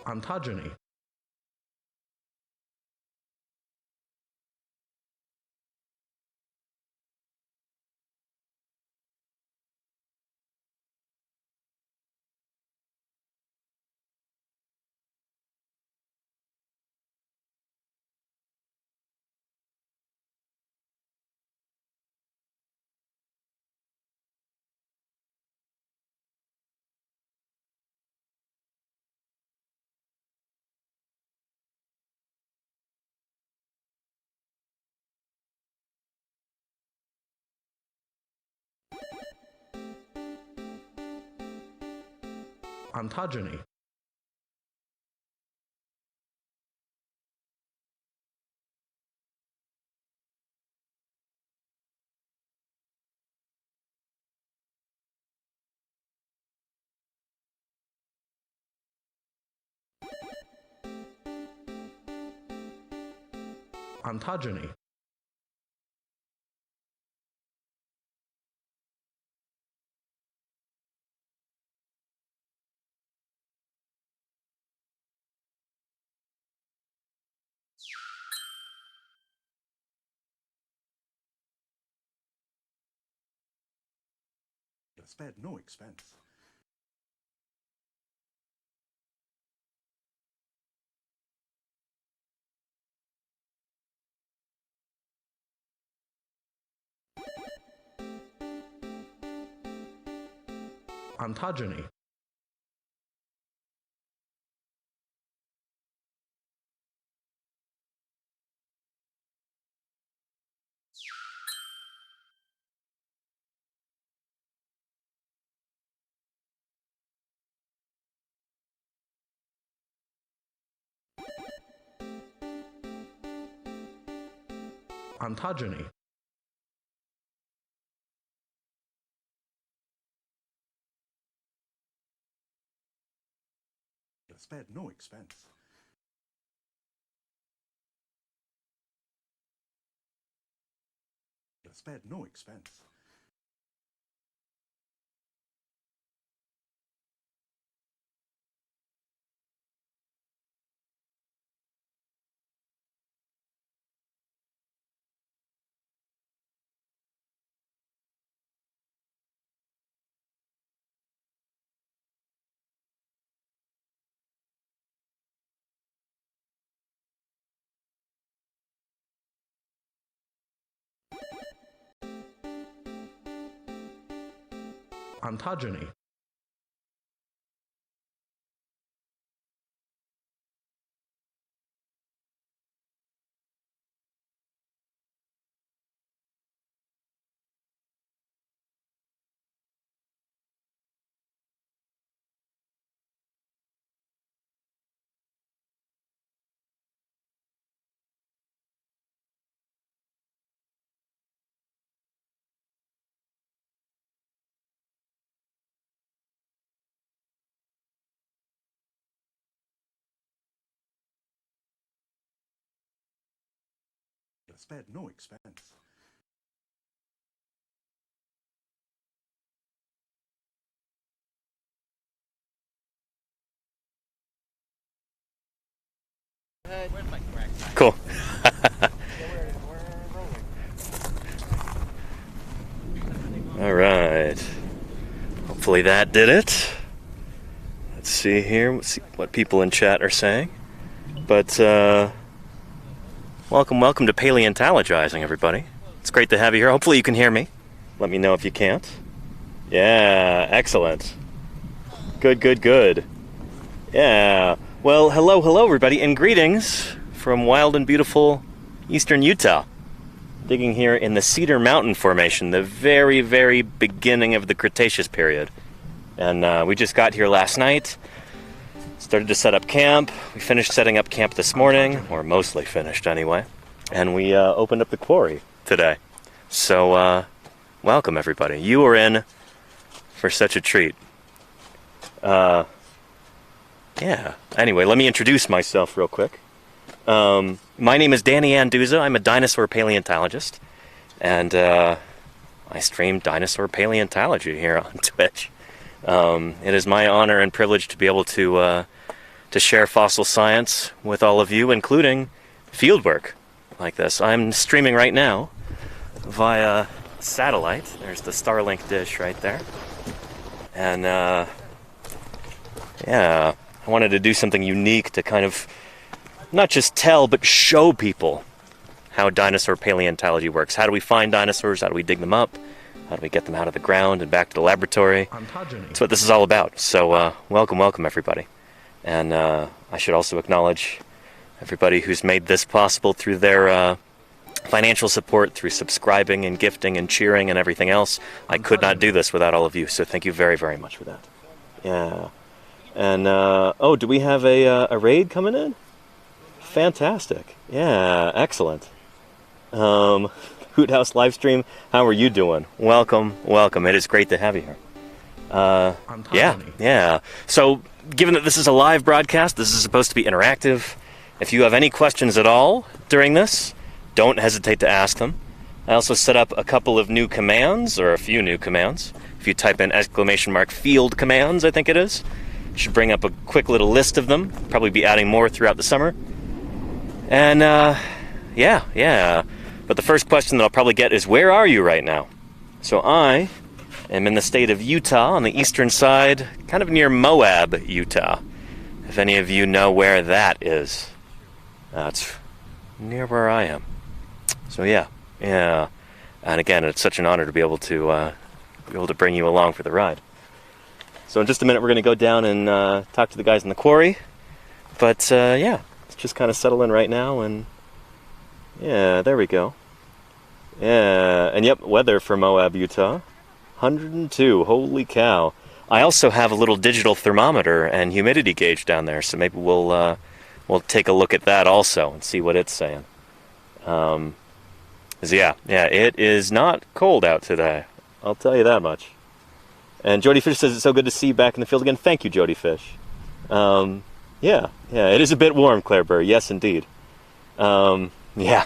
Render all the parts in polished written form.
Ontogeny. Ontogeny. Ontogeny. Spared no expense. Ontogeny. Ontogeny. Spared no expense. Spared no expense. Ontogeny. Spared no expense. Cool. All right. Hopefully that did it. Let's see here. Let's see what people in chat are saying. But welcome to Paleontologizing, everybody. It's great to have you here. Hopefully you can hear me. Let me know if you can't. Yeah, excellent. Good. Yeah. Well, hello, everybody, and greetings from wild and beautiful eastern Utah. Digging here in the Cedar Mountain Formation, the very, very beginning of the Cretaceous period. And we just got here last night, started to set up camp. We finished setting up camp this morning, or mostly finished anyway. And we opened up the quarry today. So, welcome, everybody. You are in for such a treat. Yeah. Anyway, let me introduce myself real quick. My name is Danny Anduza. I'm a dinosaur paleontologist, and I stream dinosaur paleontology here on Twitch. It is my honor and privilege to be able to to share fossil science with all of you, including fieldwork like this. I'm streaming right now via satellite. There's the Starlink dish right there. And yeah, I wanted to do something unique to kind of not just tell, but show people how dinosaur paleontology works. How do we find dinosaurs? How do we dig them up? How do we get them out of the ground and back to the laboratory? That's what this is all about. So welcome everybody. And I should also acknowledge everybody who's made this possible through their financial support, through subscribing and gifting and cheering and everything else. I could not do this without all of you, so thank you very, very much for that. Yeah. And, oh, do we have a raid coming in? Fantastic. Yeah, excellent. Hoot House livestream, how are you doing? Welcome. It is great to have you here. Yeah. So, given that this is a live broadcast, this is supposed to be interactive. If you have any questions at all during this, don't hesitate to ask them. I also set up a couple of new commands, or a few new commands. If you type in !field commands, I think it is, it should bring up a quick little list of them. Probably be adding more throughout the summer. And, yeah. But the first question that I'll probably get is, where are you right now? So I am in the state of Utah, on the eastern side, kind of near Moab, Utah. If any of you know where that is. It's near where I am. So yeah. And again, it's such an honor to be able to bring you along for the ride. So in just a minute, we're going to go down and talk to the guys in the quarry. But yeah, let's just kind of settle in right now, and yeah, there we go. Yeah, and yep, weather for Moab, Utah, 102. Holy cow! I also have a little digital thermometer and humidity gauge down there, so maybe we'll take a look at that also and see what it's saying. So yeah, it is not cold out today. I'll tell you that much. And Jody Fish says it's so good to see you back in the field again. Thank you, Jody Fish. Yeah, it is a bit warm, Claire Burr. Yes, indeed. Yeah,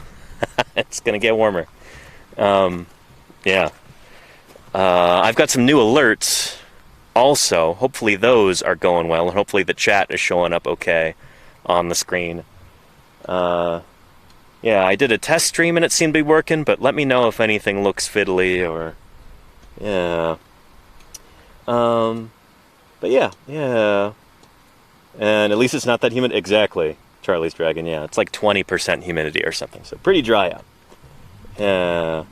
it's gonna get warmer. Yeah. I've got some new alerts also. Hopefully those are going well, and hopefully the chat is showing up okay on the screen. Yeah, I did a test stream and it seemed to be working, but let me know if anything looks fiddly or... Yeah. But yeah. And at least it's not that humid. Exactly, Charlie's Dragon, yeah. It's like 20% humidity or something, so pretty dry out. Yeah.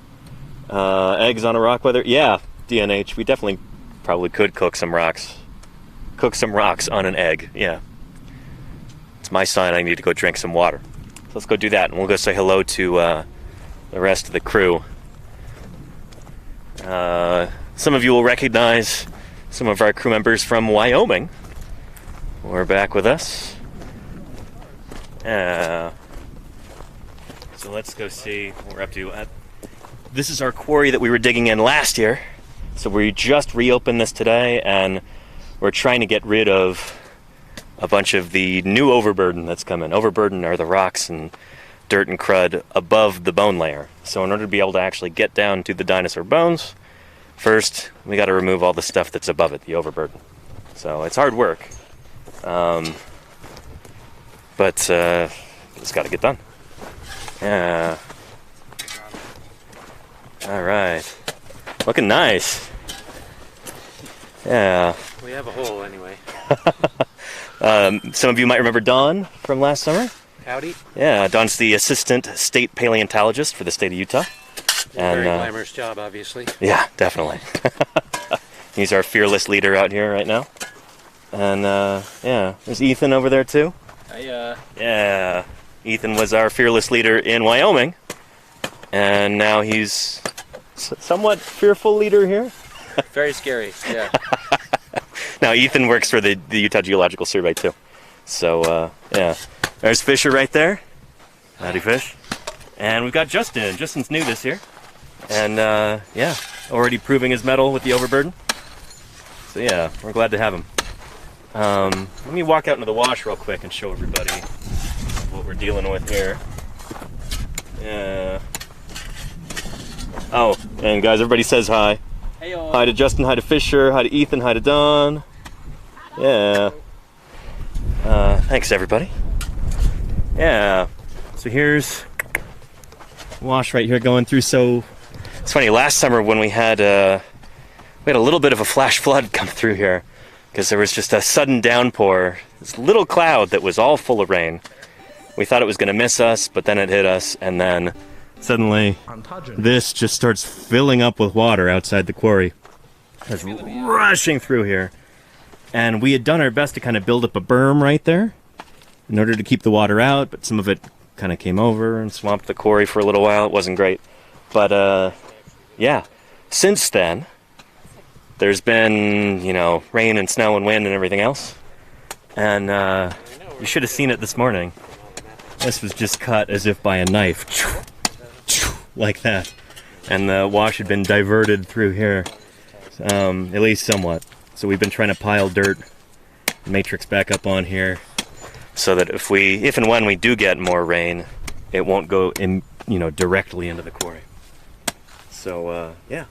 Eggs on a rock weather? Yeah, DNH, we definitely probably could cook some rocks. Cook some rocks on an egg, yeah. It's my sign I need to go drink some water. So let's go do that, and we'll go say hello to the rest of the crew. Some of you will recognize some of our crew members from Wyoming. We're back with us. So let's go see what we're up to. This is our quarry that we were digging in last year. So we just reopened this today, and we're trying to get rid of a bunch of the new overburden that's come in. Overburden are the rocks and dirt and crud above the bone layer. So in order to be able to actually get down to the dinosaur bones, first we got to remove all the stuff that's above it, the overburden. So it's hard work, but it's got to get done. Yeah. All right. Looking nice. Yeah. We have a hole anyway. Some of you might remember Don from last summer. Howdy. Yeah, Don's the assistant state paleontologist for the state of Utah. And, very glamorous job, obviously. Yeah, definitely. He's our fearless leader out here right now. And yeah, there's Ethan over there too. Yeah, Ethan was our fearless leader in Wyoming, and now he's somewhat fearful leader here. Very scary, yeah. Now Ethan works for the Utah Geological Survey too. So yeah, there's Fisher right there. Howdy, Fish. And we've got Justin. Justin's new this year, and yeah, already proving his mettle with the overburden. So yeah, we're glad to have him. Let me walk out into the wash real quick and show everybody what we're dealing with here. Yeah. Oh, and guys, everybody says hi. Hey-o. Hi to Justin, hi to Fisher, hi to Ethan, hi to Don. Yeah. Thanks, everybody. Yeah. So here's wash right here going through. So it's funny. Last summer when we had a little bit of a flash flood come through here because there was just a sudden downpour. This little cloud that was all full of rain. We thought it was going to miss us, but then it hit us, and then suddenly this just starts filling up with water outside the quarry. It's rushing through here. And we had done our best to kind of build up a berm right there in order to keep the water out, but some of it kind of came over and swamped the quarry for a little while. It wasn't great. But, yeah, since then, there's been, you know, rain and snow and wind and everything else. And you should have seen it this morning. This was just cut as if by a knife. Like that. And the wash had been diverted through here, at least somewhat. So we've been trying to pile dirt, matrix back up on here, so that if and when we do get more rain, it won't go in, you know, directly into the quarry. So yeah,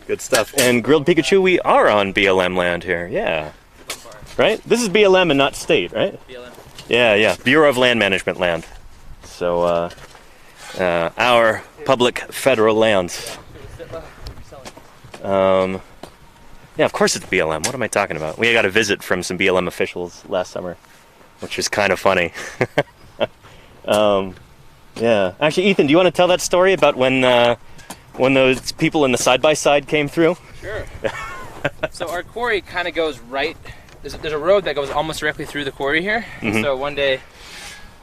good stuff. And Grilled Pikachu, we are on BLM land here. Yeah, right. This is BLM and not state, right? BLM. Yeah, Bureau of Land Management land. So our public federal lands. Yeah, of course it's BLM. What am I talking about? We got a visit from some BLM officials last summer, which was kind of funny. Yeah. Actually, Ethan, do you want to tell that story about when those people in the side-by-side came through? Sure. So our quarry kind of goes right. There's a road that goes almost directly through the quarry here. Mm-hmm. So one day,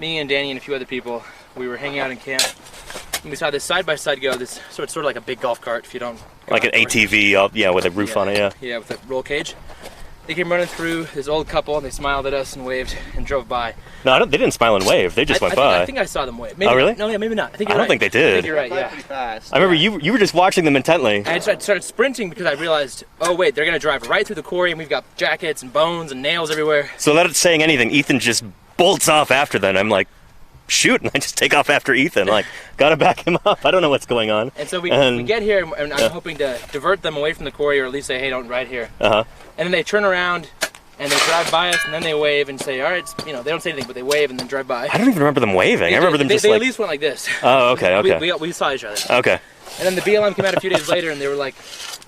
me and Danny and a few other people, we were hanging out in camp. And we saw this side-by-side go, so it's sort of like a big golf cart if you don't... Like an ATV, yeah, with a roof on it, yeah. Yeah, with a roll cage. They came running through, this old couple, and they smiled at us and waved and drove by. No, they didn't smile and wave, they just went by. I think I saw them wave. Maybe, oh, really? No, yeah, maybe not. I think I you're don't right. think they did. I think you're right, yeah. I remember you were just watching them intently. And I started sprinting because I realized, oh wait, they're going to drive right through the quarry, and we've got jackets and bones and nails everywhere. So without saying anything, Ethan just bolts off after them. I'm like, shoot, and I just take off after Ethan. Like, gotta back him up. I don't know what's going on. And so we get here, and I'm hoping to divert them away from the quarry, or at least say, hey, don't ride here. Uh-huh. And then they turn around, and they drive by us, and then they wave and say, all right, you know, they don't say anything, but they wave and then drive by. I don't even remember them waving. I remember them just they like... at least went like this. Oh, okay. We saw each other. Okay. And then the BLM came out a few days later, and they were like,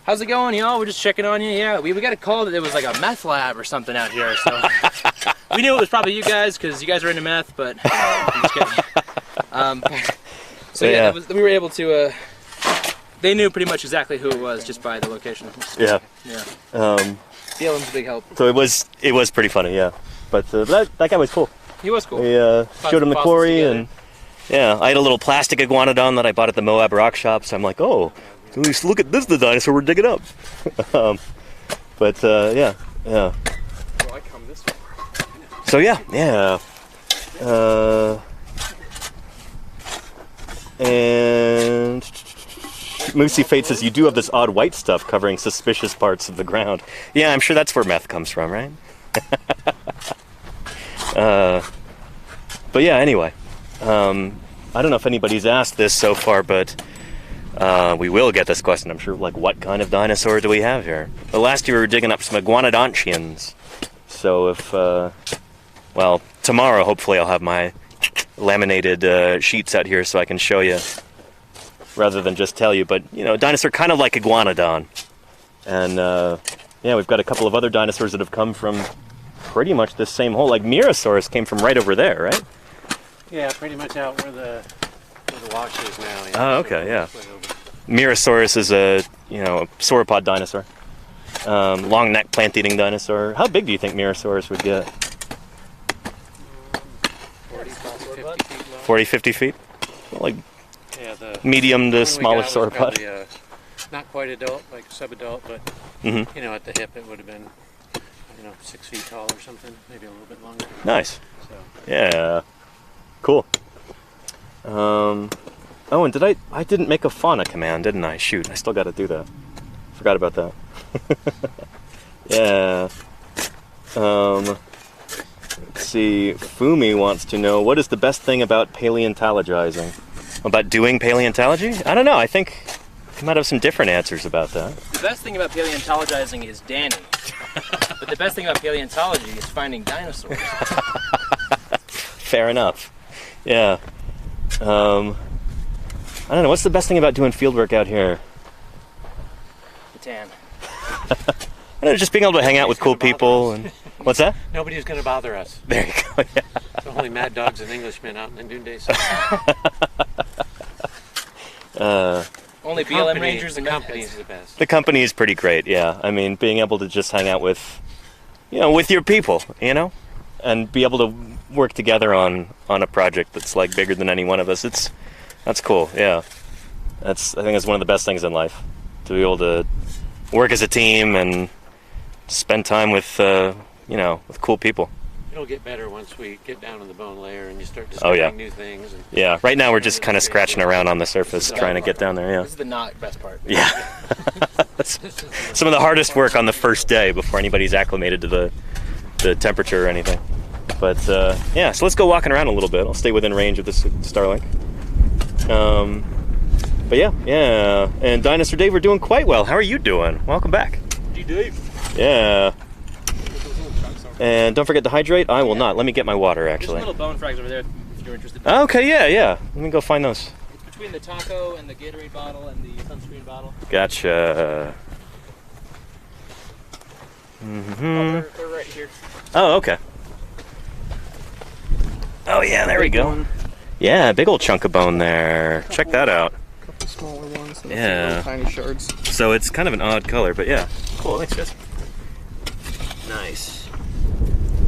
how's it going, y'all? We're just checking on you. Yeah, we got a call that there was like a meth lab or something out here, so... We knew it was probably you guys, because you guys are into meth, but... I'm just kidding. So yeah, we were able to, they knew pretty much exactly who it was just by the location. Yeah. Yeah. BLM's a big help. So it was pretty funny, yeah. But that guy was cool. He was cool. We showed him the quarry, and yeah, I had a little plastic iguanodon that I bought at the Moab rock shop, so I'm like, oh, at least look at this, the dinosaur we're digging up. But yeah. Well, I come this way. So yeah. And Moosey Fate says, you do have this odd white stuff covering suspicious parts of the ground. Yeah, I'm sure that's where meth comes from, right? But yeah, anyway. I don't know if anybody's asked this so far, but we will get this question, I'm sure, like, what kind of dinosaur do we have here? Well, last year we were digging up some iguanodontians. So if, well, tomorrow hopefully I'll have my laminated sheets out here so I can show you rather than just tell you. But, you know, dinosaur kind of like iguanodon. And, yeah, we've got a couple of other dinosaurs that have come from pretty much this same hole. Like Mirasaurus came from right over there, right? Yeah, pretty much out where the wash is now. Yeah. Oh, okay, yeah. Mirasaurus is a, you know, a sauropod dinosaur. Long neck plant-eating dinosaur. How big do you think Mirasaurus would get? 40, 50 feet? Like, yeah, the medium to smallish sauropod. Probably, not quite adult, like sub-adult, but you know, at the hip it would have been, you know, 6 feet tall or something, maybe a little bit longer. Nice. So. Yeah. Cool. Oh, and I didn't make a fauna command, didn't I? Shoot, I still got to do that. Forgot about that. Yeah. Let's see. Fumi wants to know, what is the best thing about paleontologizing? About doing paleontology? I don't know. I think we might have some different answers about that. The best thing about paleontologizing is Danny. But the best thing about paleontology is finding dinosaurs. Fair enough. Yeah. I don't know. What's the best thing about doing field work out here? The tan. I don't know, just being able to hang out with cool people. And what's that? Nobody's going to bother us. There you go. Yeah. It's only mad dogs and Englishmen out in the noonday sun. Only BLM rangers and the company's the best. The company is pretty great. Yeah. I mean, being able to just hang out with, with your people, and be able to work together on a project that's like bigger than any one of us. That's cool. Yeah. I think it's one of the best things in life, to be able to work as a team and spend time with with cool people. It'll get better once we get down in the bone layer and you start discovering new things. And yeah, right now we're just kind of scratching around on the surface, trying to get down there. Yeah. This is the not best part. Yeah. Some of the hardest work on the first day before anybody's acclimated to the temperature or anything. But so let's go walking around a little bit. I'll stay within range of this Starlink. But yeah. And Dinosaur Dave, we're doing quite well. How are you doing? Welcome back. Hey, Dave. Yeah. And don't forget to hydrate. I will not. Let me get my water, There's actually. some little bone frags over there if you're interested. Okay, yeah. Let me go find those. It's between the taco and the Gatorade bottle and the sunscreen bottle. Gotcha. Oh, they're right here. Oh, okay. Oh, yeah, there we go. Yeah, big old chunk of bone there. Check that out. A couple smaller ones. And Yeah. little tiny shards. So it's kind of an odd color, but yeah. Cool, thanks, guys. Nice.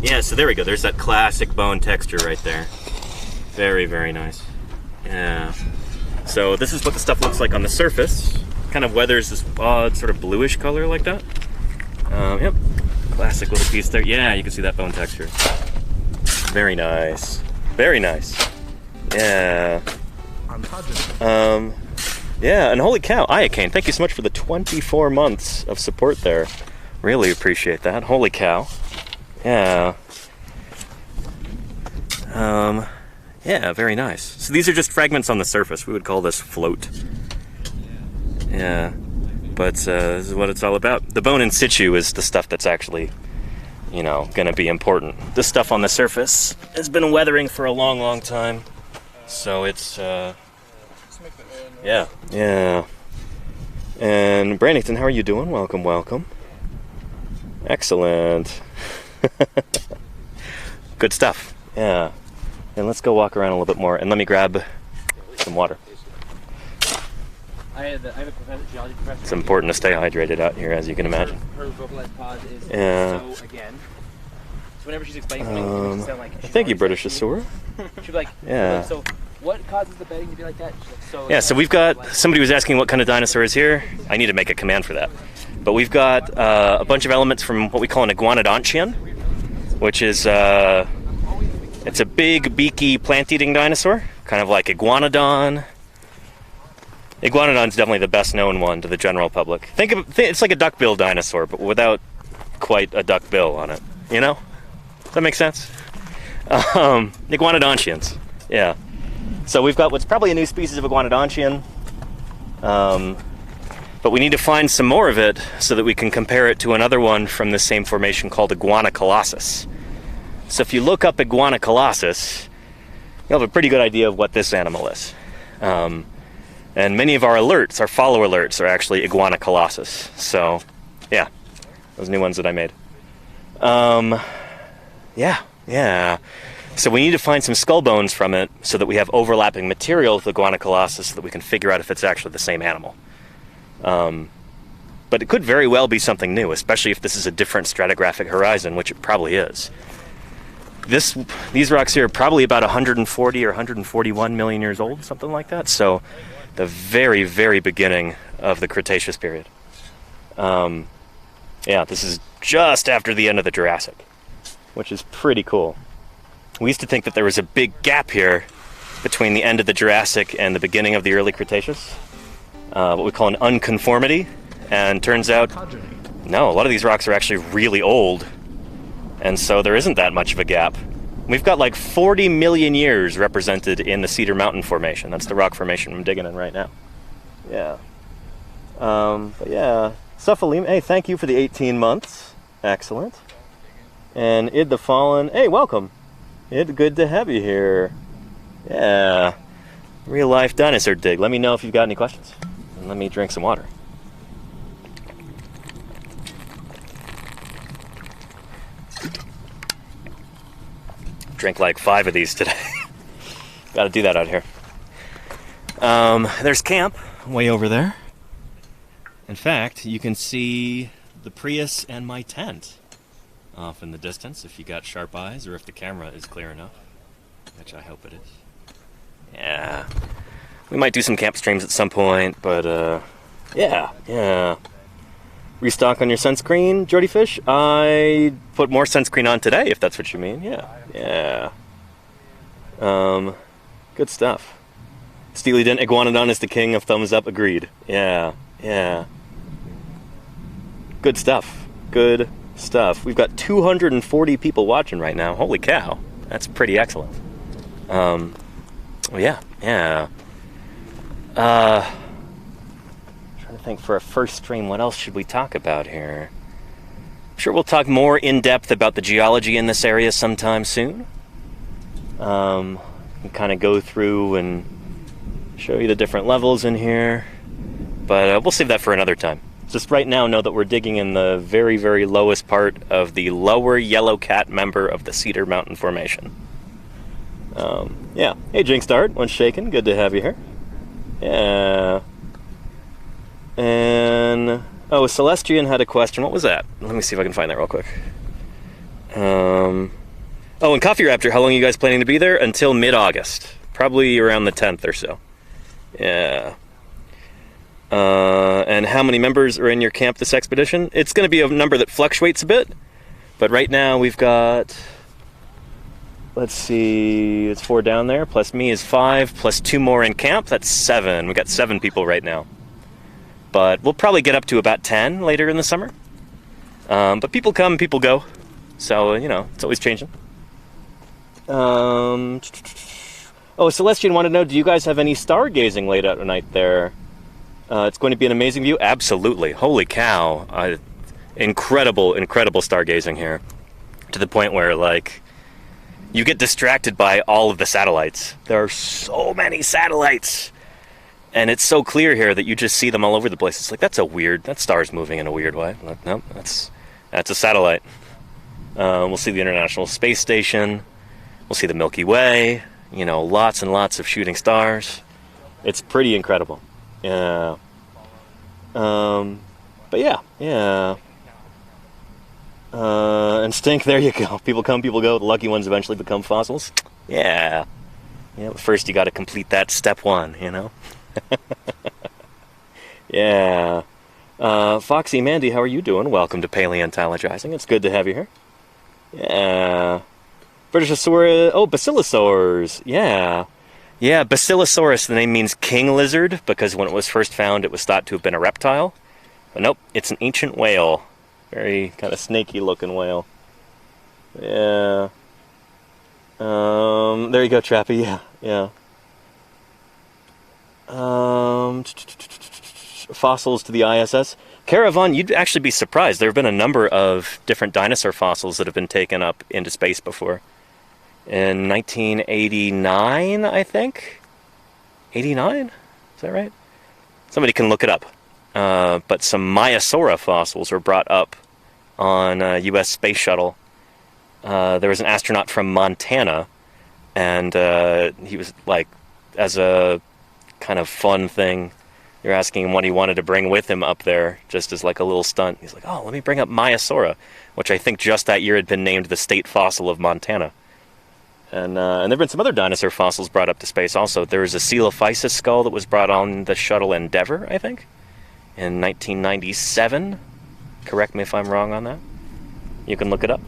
Yeah, so there we go. There's that classic bone texture right there. Very, very nice. Yeah. So this is what the stuff looks like on the surface. Kind of weathers this odd sort of bluish color like that. Yep. Classic little piece there. Yeah, you can see that bone texture. Very nice. Very nice. Yeah. Yeah, and holy cow, Iacane, thank you so much for the 24 months of support there. Really appreciate that. Holy cow. Yeah. Yeah, very nice. So these are just fragments on the surface. We would call this float. Yeah. But this is what it's all about. The bone in situ is the stuff that's actually, going to be important. The stuff on the surface has been weathering for a long, long time. So it's, yeah. And Brandington, how are you doing? Welcome. Excellent. Good stuff. Yeah. And let's go walk around a little bit more, and let me grab some water. I have a geology professor. It's important to stay hydrated out here, as you can imagine. Her vocalized pause is Yeah. so again. So whenever she's explaining something, it makes it sound like she's Thank you, already British said Asura. She'll be like, Yeah. So what causes the bedding to be like that? She's like, Yeah, so we've got, somebody was asking what kind of dinosaur is here. I need to make a command for that. But we've got a bunch of elements from what we call an iguanodontian, which is, it's a big, beaky, plant-eating dinosaur, kind of like Iguanodon. Iguanodon's definitely the best-known one to the general public. It's like a duck-billed dinosaur, but without quite a duck bill on it. Does that make sense? Iguanodontians, yeah. So we've got what's probably a new species of iguanodontian, but we need to find some more of it so that we can compare it to another one from the same formation called Iguanocolossus. So if you look up Iguanocolossus, you'll have a pretty good idea of what this animal is. And many of our alerts, our follow alerts, are actually Iguanocolossus. So, yeah, those new ones that I made. Yeah. So we need to find some skull bones from it so that we have overlapping material with Iguanocolossus so that we can figure out if it's actually the same animal. But it could very well be something new, especially if this is a different stratigraphic horizon, which it probably is. These rocks here are probably about 140 or 141 million years old, something like that. So the very, very beginning of the Cretaceous period. This is just after the end of the Jurassic, which is pretty cool. We used to think that there was a big gap here between the end of the Jurassic and the beginning of the early Cretaceous, what we call an unconformity, and turns out, no, a lot of these rocks are actually really old, and so there isn't that much of a gap. We've got like 40 million years represented in the Cedar Mountain Formation. That's the rock formation I'm digging in right now. Yeah. But yeah, Cephaleme, hey, thank you for the 18 months. Excellent. And Id the Fallen. Hey, welcome. Id, good to have you here. Yeah. Real life dinosaur dig. Let me know if you've got any questions. And let me drink some water. Drank like 5 of these today. Gotta do that out here. There's camp way over there. In fact, you can see the Prius and my tent off in the distance if you got sharp eyes or if the camera is clear enough, which I hope it is. Yeah. We might do some camp streams at some point, but yeah. Restock on your sunscreen, Jordy Fish? I put more sunscreen on today, if that's what you mean. Yeah. Good stuff. Steely Dan Iguanodon is the king of thumbs up. Agreed. Yeah. Good stuff. We've got 240 people watching right now. Holy cow. That's pretty excellent. Yeah. Trying to think for a first stream, what else should we talk about here? I'm sure we'll talk more in depth about the geology in this area sometime soon. And kind of go through and show you the different levels in here. But we'll save that for another time. Just right now, know that we're digging in the very, very lowest part of the lower Yellow Cat member of the Cedar Mountain Formation. Yeah. Hey, Jinkstart, once shaken. Good to have you here. Yeah. And Celestian had a question. What was that? Let me see if I can find that real quick. And Coffee Raptor, how long are you guys planning to be there? Until mid-August. Probably around the 10th or so. Yeah. And how many members are in your camp this expedition? It's going to be a number that fluctuates a bit. But right now we've got... Let's see, it's 4 down there, plus me is 5, plus 2 more in camp, that's 7. We've got 7 people right now. But we'll probably get up to about 10 later in the summer. But people come, people go. So, it's always changing. Celestian wanted to know, do you guys have any stargazing late at night there? It's going to be an amazing view? Absolutely. Holy cow. Incredible stargazing here. To the point where, you get distracted by all of the satellites. There are so many satellites. And it's so clear here that you just see them all over the place. It's like, that star's moving in a weird way. No, that's a satellite. We'll see the International Space Station. We'll see the Milky Way. Lots and lots of shooting stars. It's pretty incredible. Yeah. But yeah. And Stink, there you go. People come, people go. The lucky ones eventually become fossils. Yeah. But first you got to complete that step 1, Yeah. Foxy Mandy, how are you doing? Welcome to Paleontologizing. It's good to have you here. Yeah. Britishosaurus. Oh, Basilosaurs. Yeah. Yeah, Basilosaurus, the name means king lizard, because when it was first found, it was thought to have been a reptile. But nope, it's an ancient whale. Very kind of snaky looking whale. Yeah. There you go, Trappy. Yeah. Fossils to the ISS. Caravan, you'd actually be surprised. There have been a number of different dinosaur fossils that have been taken up into space before. In 1989, I think? 89? Is that right? Somebody can look it up. But some Maiasaura fossils were brought up on a U.S. space shuttle. There was an astronaut from Montana, and he was as a kind of fun thing, you're asking him what he wanted to bring with him up there, just as a little stunt. He's like, oh, let me bring up Maiasaura, which I think just that year had been named the state fossil of Montana. And there have been some other dinosaur fossils brought up to space also. There was a Coelophysis skull that was brought on the shuttle Endeavour, I think, in 1997. Correct me if I'm wrong on that. You can look it up.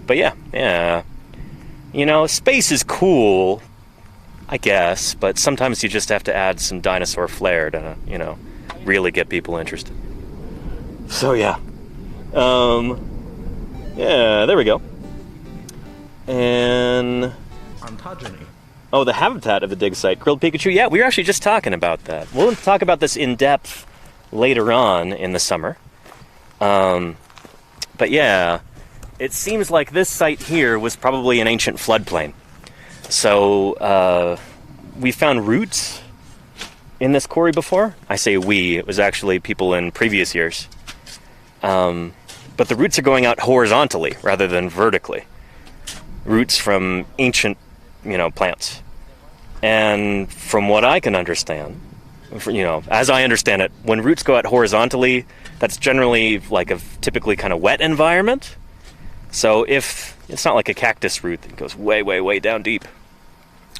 But yeah. Space is cool, I guess, but sometimes you just have to add some dinosaur flair to, really get people interested. So yeah. Yeah, there we go. And... Ontogeny. Oh, the habitat of the dig site. Grilled Pikachu. Yeah, we were actually just talking about that. We'll talk about this in depth later on in the summer. But But yeah, it seems like this site here was probably an ancient floodplain. So we found roots in this quarry before. I say we, it was actually people in previous years. But the roots are going out horizontally rather than vertically. Roots from ancient, plants. And from what I can understand, as I understand it, when roots go out horizontally, that's generally like a typically kind of wet environment. So if it's not like a cactus root that goes way, way, way down deep,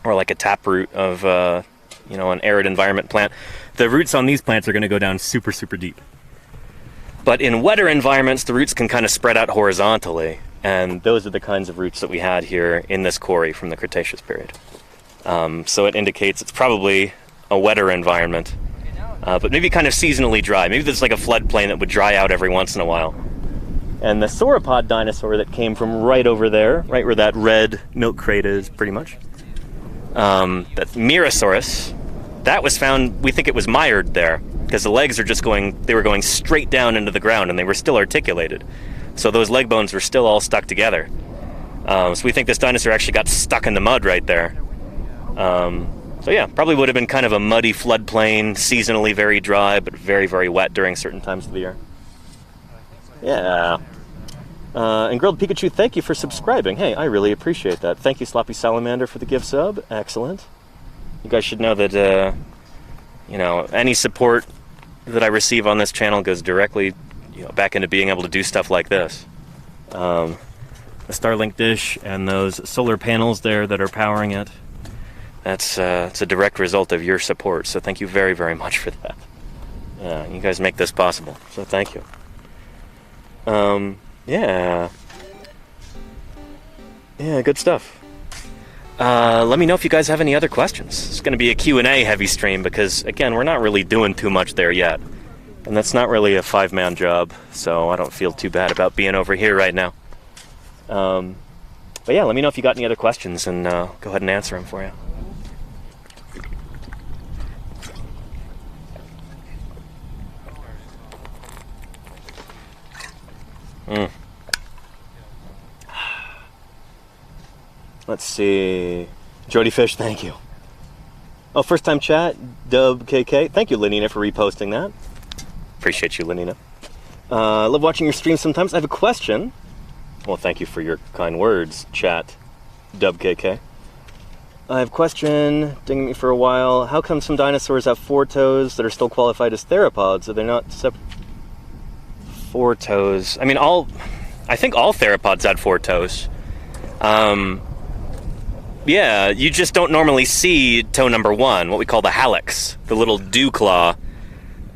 or like a taproot of, an arid environment plant, the roots on these plants are going to go down super, super deep. But in wetter environments, the roots can kind of spread out horizontally, and those are the kinds of roots that we had here in this quarry from the Cretaceous period. So it indicates it's probably a wetter environment, but maybe kind of seasonally dry. Maybe there's like a floodplain that would dry out every once in a while. And the sauropod dinosaur that came from right over there, right where that red milk crate is, pretty much, that Mirasaurus, that was found, we think it was mired there, because the legs are they were going straight down into the ground, and they were still articulated. So those leg bones were still all stuck together. So we think this dinosaur actually got stuck in the mud right there. So yeah, probably would have been kind of a muddy floodplain, seasonally very dry, but very, very wet during certain times of the year. Yeah. And Grilled Pikachu, thank you for subscribing. Hey, I really appreciate that. Thank you, Sloppy Salamander, for the gift sub. Excellent. You guys should know that, any support that I receive on this channel goes directly, back into being able to do stuff like this. The Starlink dish and those solar panels there that are powering it. It's a direct result of your support, so thank you very, very much for that. Yeah, you guys make this possible, so thank you. Yeah, good stuff. Let me know if you guys have any other questions. It's going to be a Q&A heavy stream because, again, we're not really doing too much there yet. And that's not really a 5-man job, so I don't feel too bad about being over here right now. But yeah, let me know if you got any other questions, and go ahead and answer them for you. Let's see. Jody Fish, thank you. Oh, first time chat, Dub KK. Thank you, Lenina, for reposting that. Appreciate you, Lenina. I love watching your streams sometimes. I have a question. Well, thank you for your kind words, chat, Dub KK. I have a question, dinging me for a while. How come some dinosaurs have 4 toes that are still qualified as theropods? Are they not separate? 4 toes. I mean, I think all theropods had 4 toes. Yeah, you just don't normally see toe number 1, what we call the hallux, the little dew claw.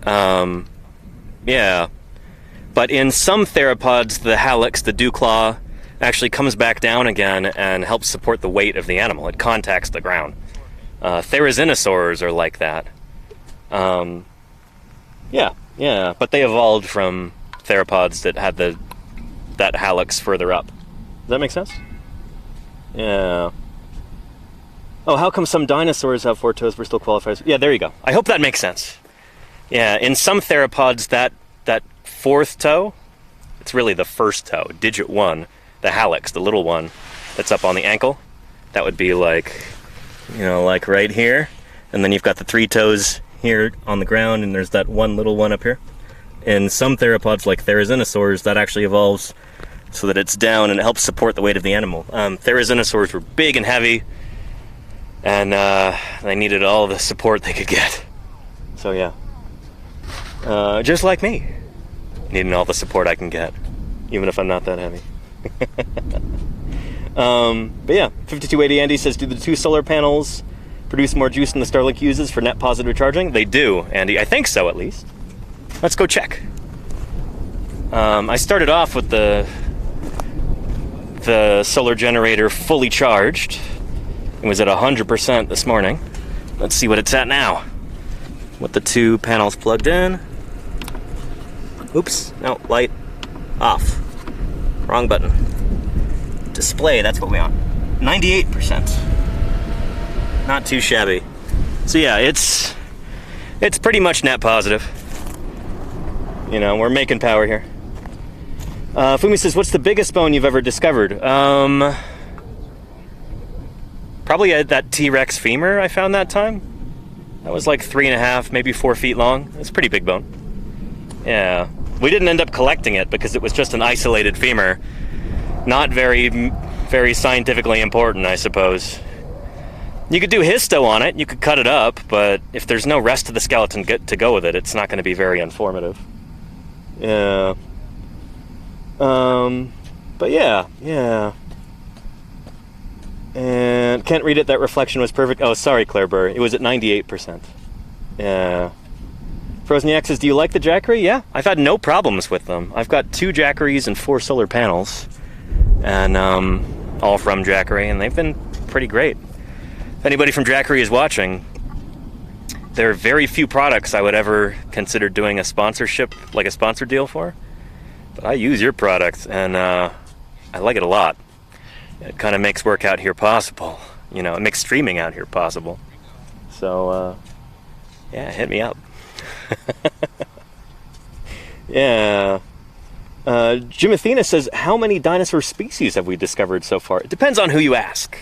Yeah. But in some theropods, the hallux, the dew claw, actually comes back down again and helps support the weight of the animal. It contacts the ground. Therizinosaurs are like that. Yeah, but they evolved from theropods that had that hallux further up. Does that make sense? Yeah. Oh, how come some dinosaurs have 4 toes but still qualifies? Yeah, there you go. I hope that makes sense. Yeah, in some theropods, that 4th toe, it's really the first toe, digit 1, the hallux, the little one that's up on the ankle. That would be like, like right here. And then you've got the 3 toes here on the ground, and there's that one little one up here. In some theropods, like therizinosaurs, that actually evolves so that it's down and it helps support the weight of the animal. Therizinosaurs were big and heavy, and they needed all the support they could get. So yeah. Just like me. Needing all the support I can get, even if I'm not that heavy. But yeah, 5280 Andy says, do the 2 solar panels produce more juice than the Starlink uses for net positive charging? They do, Andy. I think so, at least. Let's go check. I started off with the solar generator fully charged. It was at 100% this morning. Let's see what it's at now. With the 2 panels plugged in. Oops, no, light off. Wrong button. Display, that's what we want. 98%. Not too shabby. So yeah, it's pretty much net positive. We're making power here. Fumi says, what's the biggest bone you've ever discovered? Probably that T-Rex femur I found that time. That was like 3.5, maybe 4 feet long. It's a pretty big bone. Yeah. We didn't end up collecting it because it was just an isolated femur. Not very scientifically important, I suppose. You could do histo on it, you could cut it up, but if there's no rest of the skeleton to go with it, it's not going to be very informative. Yeah. But yeah. And can't read it, that reflection was perfect. Oh, sorry, Claire Burr. It was at 98%. Yeah. Frozen Yak says, do you like the Jackery? Yeah, I've had no problems with them. I've got 2 Jackeries and 4 solar panels. And, all from Jackery, and they've been pretty great. If anybody from Jackery is watching, there are very few products I would ever consider doing a sponsorship, like a sponsor deal for. But I use your product, and I like it a lot. It kind of makes work out here possible. You know, it makes streaming out here possible. So, yeah, hit me up. Yeah. Jim Athena says, how many dinosaur species have we discovered so far? It depends on who you ask.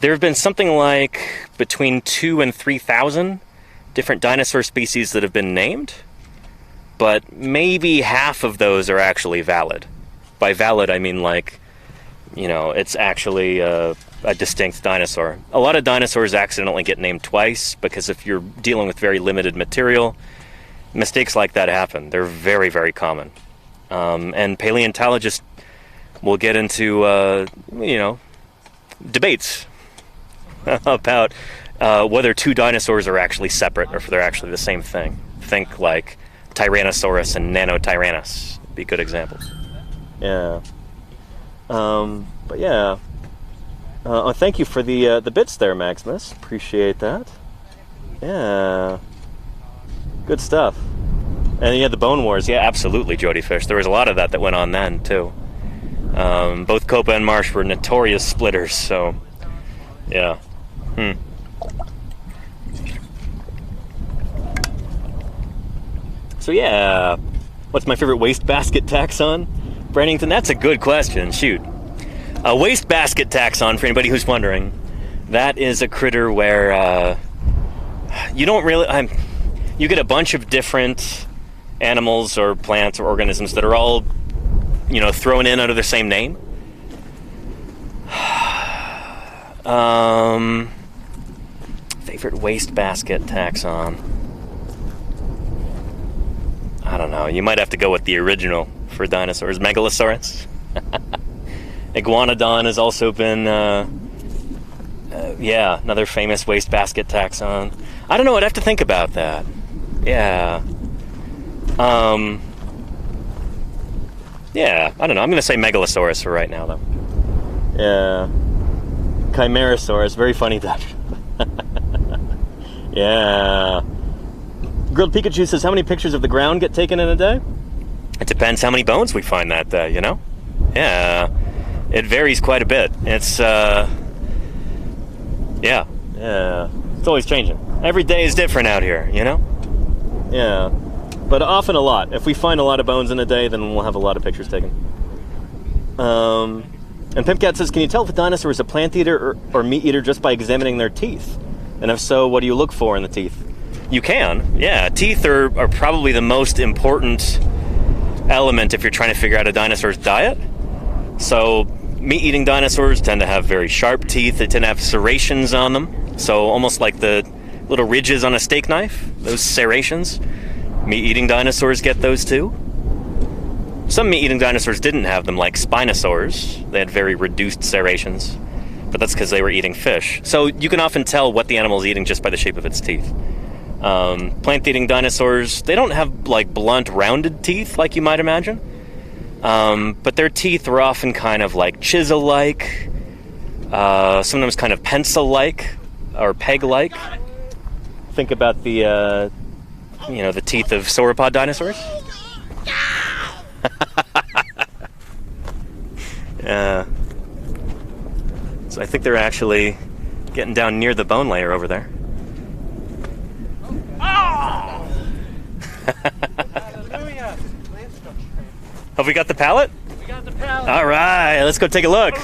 There have been something like between 2,000 and 3,000 different dinosaur species that have been named, but maybe half of those are actually valid. By valid, I mean like, you know, it's actually a distinct dinosaur. A lot of dinosaurs accidentally get named twice because if you're dealing with very limited material, mistakes like that happen. They're very, very common. And paleontologists will get into, you know, debates about whether 2 dinosaurs are actually separate or if they're actually the same thing. Think like Tyrannosaurus and Nanotyrannus would be good examples. Yeah. But yeah. Thank you for the bits there, Maximus. Appreciate that. Yeah. Good stuff. And you had the Bone Wars. Yeah, absolutely, Jody Fish. There was a lot of that went on then, too. Both Copa and Marsh were notorious splitters, so... Yeah. So yeah, what's my favorite wastebasket taxon? Brannington, that's a good question, shoot. A wastebasket taxon, for anybody who's wondering, that is a critter where you don't really... you get a bunch of different animals or plants or organisms that are all, you know, thrown in under the same name. Favorite wastebasket taxon? I don't know. You might have to go with the original for dinosaurs. Megalosaurus. Iguanodon has also been, yeah, another famous wastebasket taxon. I don't know. I'd have to think about that. Yeah. Yeah, I don't know. I'm going to say Megalosaurus for right now, though. Yeah. Chimerasaurus. Very funny, that. Yeah. Grilled Pikachu says, how many pictures of the ground get taken in a day? It depends how many bones we find that day, you know? Yeah. It varies quite a bit. It's, yeah. It's always changing. Every day is different out here, you know? Yeah. But often a lot. If we find a lot of bones in a day, then we'll have a lot of pictures taken. And Pimpcat says, can you tell if a dinosaur is a plant eater or meat eater just by examining their teeth? And if so, what do you look for in the teeth? You can, yeah. Teeth are probably the most important element if you're trying to figure out a dinosaur's diet. So meat-eating dinosaurs tend to have very sharp teeth. They tend to have serrations on them. So almost like the little ridges on a steak knife, those serrations. Meat-eating dinosaurs get those too. Some meat-eating dinosaurs didn't have them, like spinosaurs. They had very reduced serrations, but that's because they were eating fish. So you can often tell what the animal's eating just by the shape of its teeth. Plant-eating dinosaurs, they don't have like blunt, rounded teeth like you might imagine, but their teeth are often kind of like chisel-like, sometimes kind of pencil-like or peg-like. Think about the, you know, the teeth of sauropod dinosaurs. Yeah. So I think they're actually getting down near the bone layer over there. Have we got the pallet? We got the pallet. All right, let's go take a look.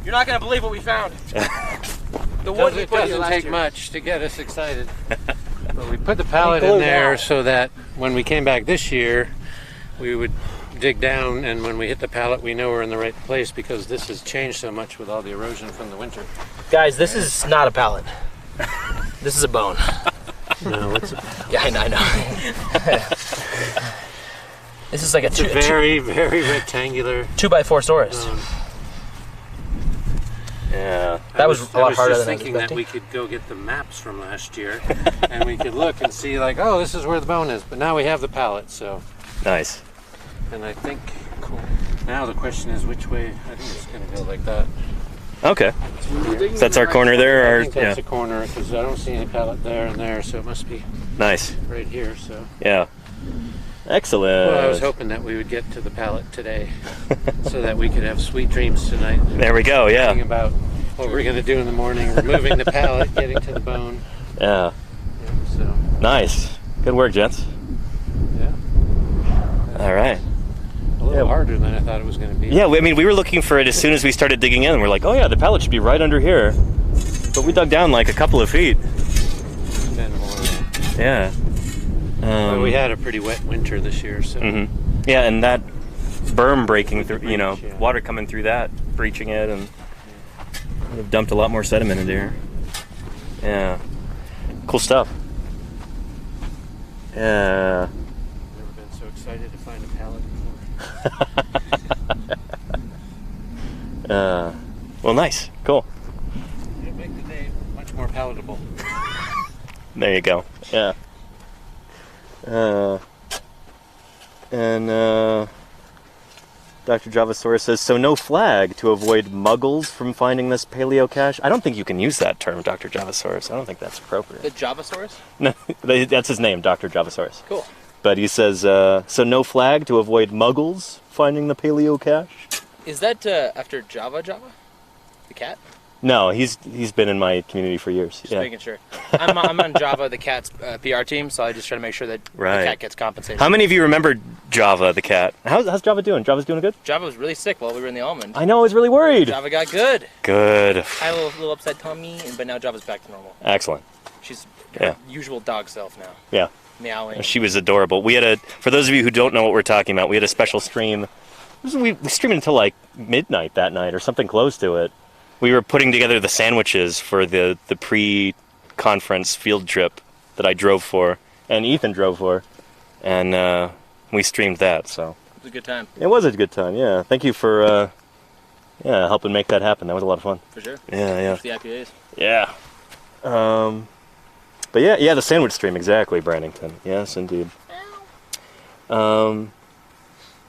You're not gonna believe what we found. The wood we It put here doesn't last take year. much to get us excited. But we put the pallet in there so that when we came back this year, we would dig down, and when we hit the pallet, we know we're in the right place because this has changed so much with all the erosion from the winter. Guys, this is not a pallet. This is a bone. No, it's Yeah, I know. This is like a very, very rectangular. 2x4 Saurus. Yeah. That was a lot harder I was just than I was thinking that expecting. we could go get the maps from last year, and we could look and see like, oh, this is where the bone is. But now we have the pallet, so. Nice. And I think now the question is which way. I think it's going to go like that. Okay. So that's our corner there, I or think that's the corner because I don't see any pallet there and there, so it must be nice. right here. So. Yeah. Excellent. Well, I was hoping that we would get to the pallet today, so that we could have sweet dreams tonight. There we go. Thinking Yeah. about what we're going to do in the morning, removing the pallet, getting to the bone. Yeah. Yeah, so Nice. Good work, gents. yeah, All right. a little Yeah. harder than I thought it was going to be. Yeah, I mean, we were looking for it as soon as we started digging in. We're like, oh yeah, the pallet should be right under here. But we dug down like a couple of feet. It's been more. Yeah. Well, we had a pretty wet winter this year, so. Mhm. Yeah, and that berm breaking through, you know, Breach, yeah. water coming through that, breaching it, and we've dumped a lot more sediment into here. Yeah. Cool stuff. Yeah. Never been so excited to find a pallet before. Well, nice. Cool. It'll make the day much more palatable. There you go. Yeah. Dr. Javasaurus says, so no flag to avoid muggles from finding this paleo cache? I don't think you can use that term, Dr. Javasaurus. I don't think that's appropriate. The Javasaurus? No, that's his name, Dr. Javasaurus. Cool. But he says, so no flag to avoid muggles finding the paleo cache? Is that after Java? The cat? No, he's been in my community for years. Just Yeah. making sure. I'm on Java, the cat's PR team, so I just try to make sure that Right. the cat gets compensated. How many of you remember Java, the cat? How's Java doing? Java's doing good? Java was really sick while we were in the almond. I know, I was really worried. Java got good. Good. I had a little upset tummy, but now Java's back to normal. Excellent. She's her Yeah. usual dog self now. Yeah. Meowing. She was adorable. We had for those of you who don't know what we're talking about, we had a special stream. We streamed until like midnight that night or something close to it. We were putting together the sandwiches for the pre-conference field trip that I drove for, and Ethan drove for, and we streamed that, so. It was a good time, It was a good time, yeah. Thank you for helping make that happen. That was a lot of fun. for sure. Yeah. The IPAs. Yeah. But yeah, the sandwich stream, exactly, Brandington. Yes, indeed. But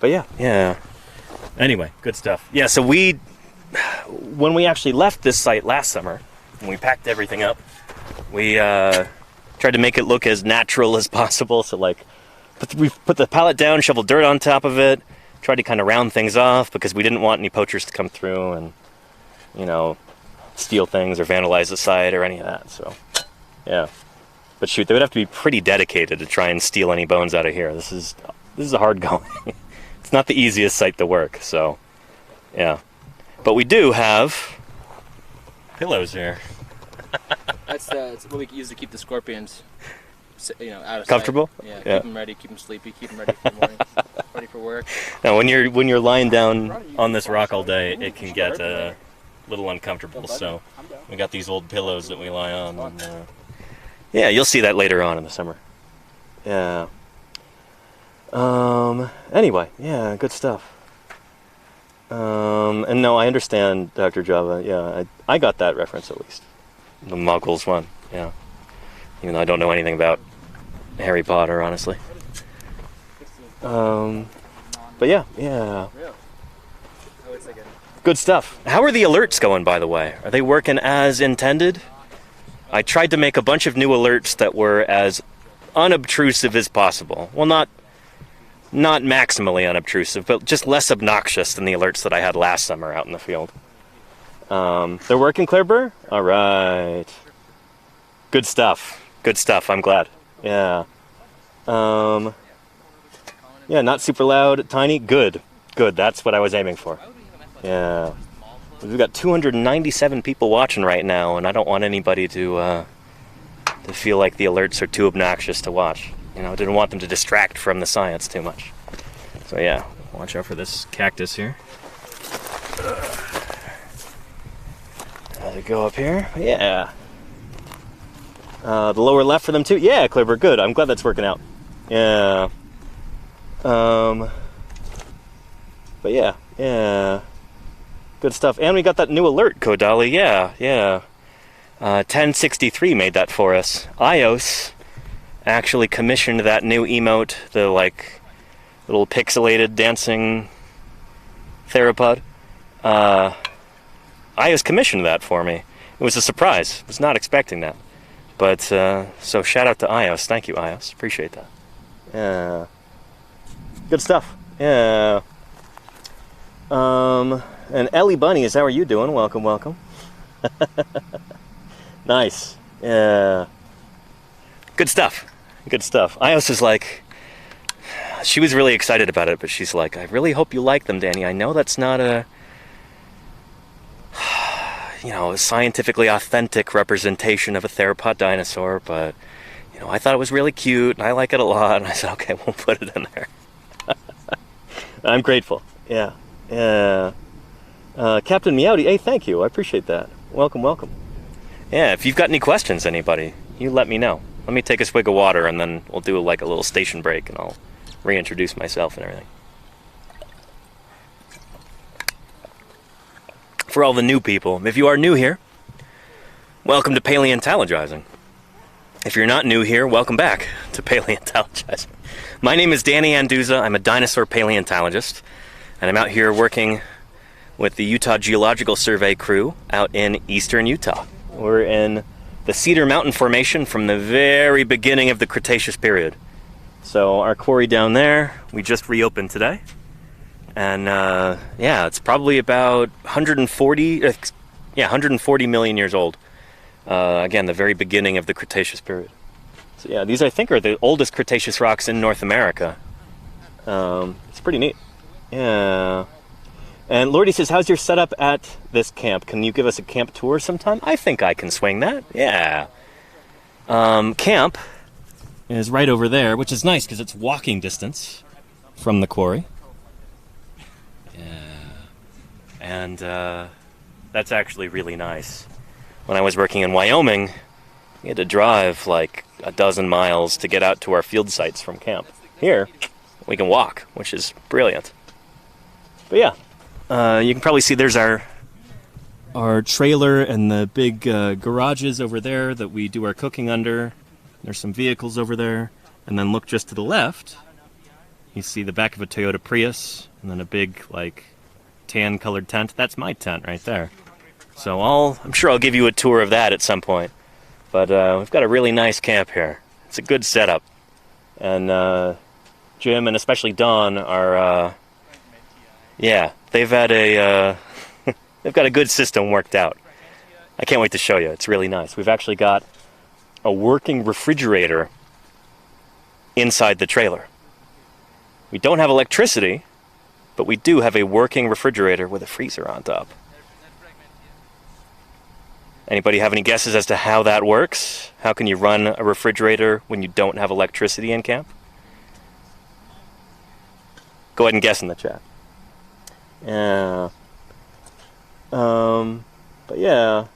yeah. Anyway, good stuff. Yeah, so when we actually left this site last summer, when we packed everything up, we tried to make it look as natural as possible. So we put the pallet down, shoveled dirt on top of it, tried to kind of round things off because we didn't want any poachers to come through and, steal things or vandalize the site or any of that. So, yeah. But shoot, they would have to be pretty dedicated to try and steal any bones out of here. This is a hard going. It's not the easiest site to work, so yeah. But we do have pillows here. That's what we use to keep the scorpions, out of Comfortable? sight. Yeah, Yeah. keep them ready, keep them sleepy, keep them ready for the morning, ready for work. Now, when you're lying down on this rock all day, it can get a little uncomfortable. So we got these old pillows that we lie on. And, yeah, you'll see that later on in the summer. Yeah. Anyway, yeah, good stuff. And no, I understand, Dr. Java. Yeah, I got that reference at least. The Muggles one, yeah. Even though I don't know anything about Harry Potter, honestly. But yeah. Good stuff. How are the alerts going, by the way? Are they working as intended? I tried to make a bunch of new alerts that were as unobtrusive as possible. Well, not maximally unobtrusive, but just less obnoxious than the alerts that I had last summer out in the field. They're working, Claire Burr? All right. Good stuff. I'm glad. Yeah. Yeah, not super loud, tiny, good. Good, that's what I was aiming for. Yeah. We've got 297 people watching right now, and I don't want anybody to feel like the alerts are too obnoxious to watch. You know, I didn't want them to distract from the science too much. So yeah, watch out for this cactus here. How's it go up here? Yeah. The lower left for them too? Yeah, Clipper, good. I'm glad that's working out. Yeah. But yeah. Good stuff. And we got that new alert, Kodali. Yeah. 1063 made that for us. iOS actually commissioned that new emote, the like little pixelated dancing theropod. iOS commissioned that for me. It was a surprise. I was not expecting that. But, so shout out to iOS. Thank you, iOS. Appreciate that. Yeah. Good stuff. Yeah. And Ellie Bunnies, how are you doing? Welcome. Nice. Yeah. Good stuff. iOS is like, she was really excited about it, but she's like, I really hope you like them, Danny. I know that's not a scientifically authentic representation of a theropod dinosaur, but, I thought it was really cute, and I like it a lot, and I said, okay, we'll put it in there. I'm grateful. Yeah. Captain Meowdy, hey, thank you. I appreciate that. Welcome. Yeah, if you've got any questions, anybody, you let me know. Let me take a swig of water, and then we'll do like a little station break, and I'll reintroduce myself and everything. For all the new people, if you are new here, welcome to Paleontologizing. If you're not new here, welcome back to Paleontologizing. My name is Danny Anduza. I'm a dinosaur paleontologist, and I'm out here working with the Utah Geological Survey crew out in eastern Utah. We're in the Cedar Mountain Formation from the very beginning of the Cretaceous period. So our quarry down there, we just reopened today. And it's probably about 140 million years old. Again, the very beginning of the Cretaceous period. So yeah, these I think are the oldest Cretaceous rocks in North America. It's pretty neat. Yeah. And Lordy says, how's your setup at this camp? Can you give us a camp tour sometime? I think I can swing that. Yeah. Camp is right over there, which is nice because it's walking distance from the quarry. And that's actually really nice. When I was working in Wyoming, we had to drive like a dozen miles to get out to our field sites from camp. Here, we can walk, which is brilliant. But yeah, you can probably see there's our trailer and the big garages over there that we do our cooking under. There's some vehicles over there. And then look just to the left, you see the back of a Toyota Prius, and then a big like tan-colored tent. That's my tent right there. So I'm sure I'll give you a tour of that at some point. But we've got a really nice camp here. It's a good setup. And Jim and especially Don are, they've had they've got a good system worked out. I can't wait to show you. It's really nice. We've actually got a working refrigerator inside the trailer. We don't have electricity, but we do have a working refrigerator with a freezer on top. Anybody have any guesses as to how that works? How can you run a refrigerator when you don't have electricity in camp? Go ahead and guess in the chat. Yeah. But yeah.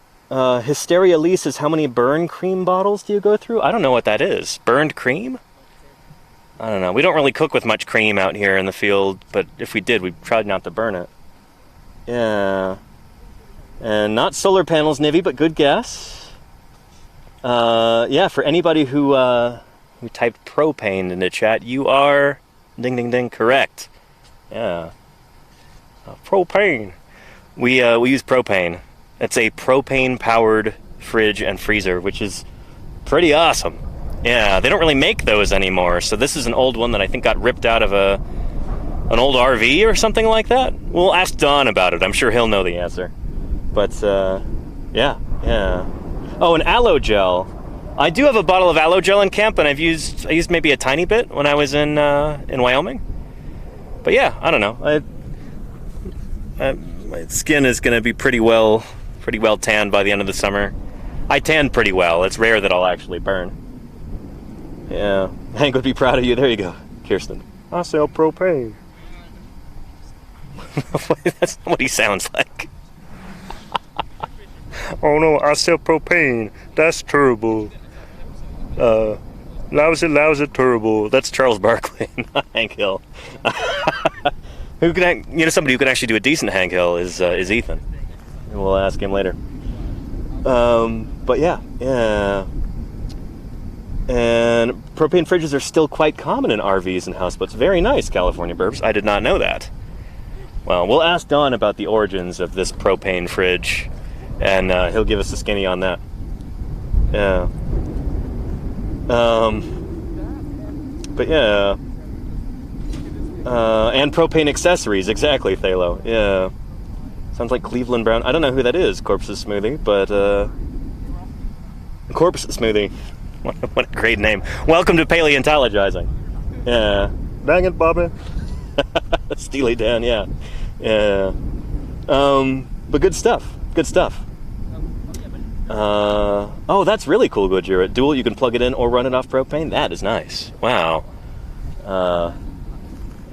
Hysteria Lee says, how many burn cream bottles do you go through? I don't know what that is. Burned cream? I don't know. We don't really cook with much cream out here in the field, but if we did, we'd try not to burn it. Yeah. And not solar panels, Nivy, but good guess. Yeah, for anybody who typed propane in the chat, you are, ding, ding, ding, correct. Yeah. Propane. We use propane. It's a propane-powered fridge and freezer, which is pretty awesome. Yeah, they don't really make those anymore, so this is an old one that I think got ripped out of an old RV or something like that. We'll ask Don about it. I'm sure he'll know the answer. But, yeah. Oh, and aloe gel. I do have a bottle of aloe gel in camp, and I used maybe a tiny bit when I was in Wyoming. But yeah, I don't know. My skin is going to be pretty well tanned by the end of the summer. I tan pretty well. It's rare that I'll actually burn. Yeah, Hank would be proud of you. There you go, Kirsten. I sell propane. That's not what he sounds like. Oh no, I sell propane. That's terrible. Lousy, terrible. That's Charles Barkley, not Hank Hill. Somebody who can actually do a decent Hank Hill is Ethan. And we'll ask him later. But yeah. And propane fridges are still quite common in RVs and houseboats. Very nice, California burbs. I did not know that. Well, we'll ask Don about the origins of this propane fridge, and he'll give us a skinny on that. Yeah. But yeah. And propane accessories, exactly, Thalo. Yeah. Sounds like Cleveland Brown. I don't know who that is, Corpse's Smoothie, but Corpse Smoothie. What a great name. Welcome to Paleontologizing. Yeah. Dang it, Bobby. Steely Dan, yeah. Yeah. But good stuff. Good stuff. Oh, that's really cool, Gojira. Dual, you can plug it in or run it off propane. That is nice. Wow.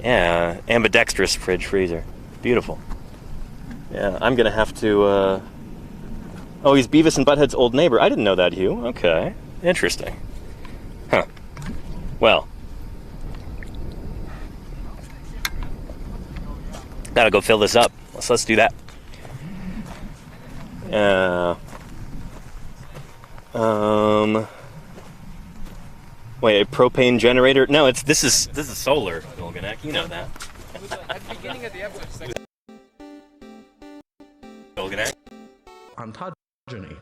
Yeah, ambidextrous fridge freezer. Beautiful. Yeah, I'm gonna have to, Oh, he's Beavis and Butthead's old neighbor. I didn't know that, Hugh. Okay. Interesting. Huh. Well. Gotta go fill this up. Let's do that. Wait, a propane generator? No, this is solar, Golganek. You know that. At the beginning of the episode. Golganek. Ontogeny.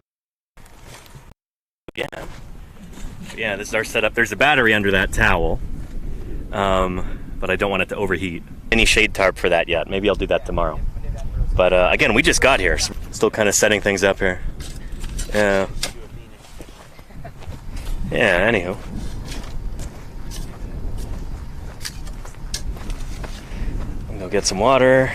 Yeah, this is our setup. There's a battery under that towel, but I don't want it to overheat. Any shade tarp for that yet? Maybe I'll do that tomorrow. But again, we just got here, so still kind of setting things up here. Yeah. Yeah. Anywho. Go get some water.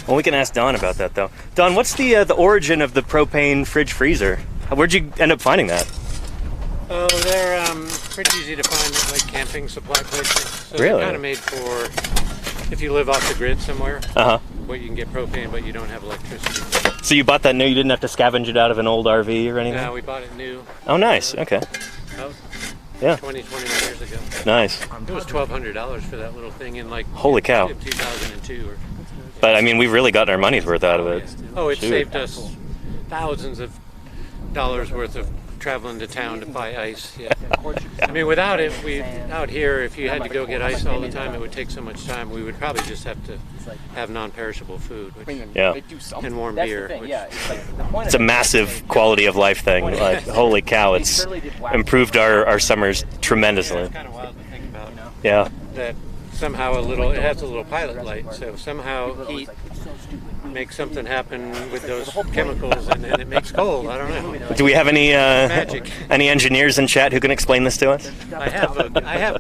Well, we can ask Don about that, though. Don, what's the origin of the propane fridge freezer? Where'd you end up finding that? Oh, they're pretty easy to find at like camping supply places. So Really? They're kind of made for if you live off the grid somewhere. Where you can get propane, but you don't have electricity. So you bought that new? You didn't have to scavenge it out of an old RV or anything? No, we bought it new. Oh, nice. Okay. Oh, Yeah. 21 years ago. Nice. It was $1,200 for that little thing in like Holy cow. 2002. But I mean, we've really gotten our money's worth out of it. Oh, it Shoot. saved us thousands of dollars worth of traveling to town to buy ice. Yeah. I mean, without it, out here, if you had to go get ice all the time, it would take so much time. We would probably just have to have non-perishable food, Yeah. and warm beer. It's a massive quality of life thing. Like, holy cow, it's improved our summers tremendously. It's kind of wild to think about. Yeah. That somehow it has a little pilot light, so somehow heat makes something happen with those chemicals, and then it makes cold. I don't know. Do we have any Magic. any engineers in chat who can explain this to us? I have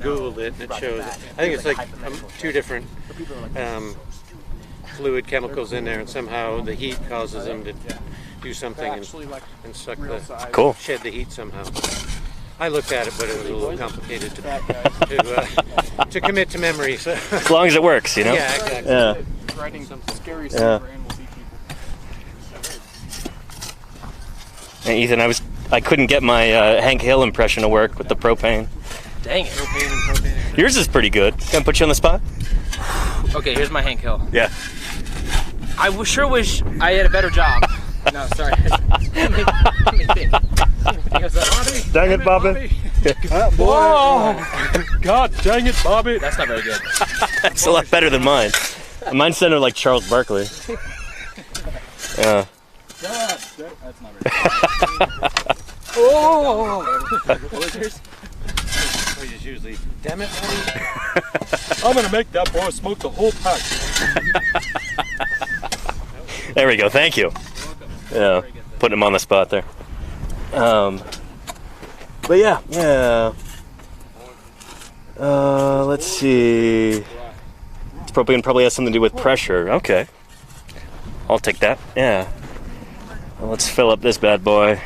Googled it, and it shows. I think it's like two different fluid chemicals in there, and somehow the heat causes them to do something and suck Cool. shed the heat somehow. I looked at it, but it was a little complicated to commit to memory. So. As long as it works, you know? Yeah, exactly. Yeah. Writing some scary Yeah. stuff for animals eat people. And Ethan, I couldn't get my Hank Hill impression to work with the propane. Dang it. Yours is pretty good. Can I put you on the spot? Okay, here's my Hank Hill. Yeah. I sure wish I had a better job. No, sorry. Let me think. Dang it, Bobby. Whoa! God dang it, Bobby! That's not very good. That's a lot better than mine. Mine sounded like Charles Barkley. Yeah. That's not very good. Oh! What was yours? We just usually, damn it, buddy. I'm gonna make that boy smoke the whole pack. There we go. Thank you. Yeah. Putting him on the spot there. But yeah, yeah. Let's see. It's probably has something to do with pressure. Okay. I'll take that. Yeah. Well, let's fill up this bad boy.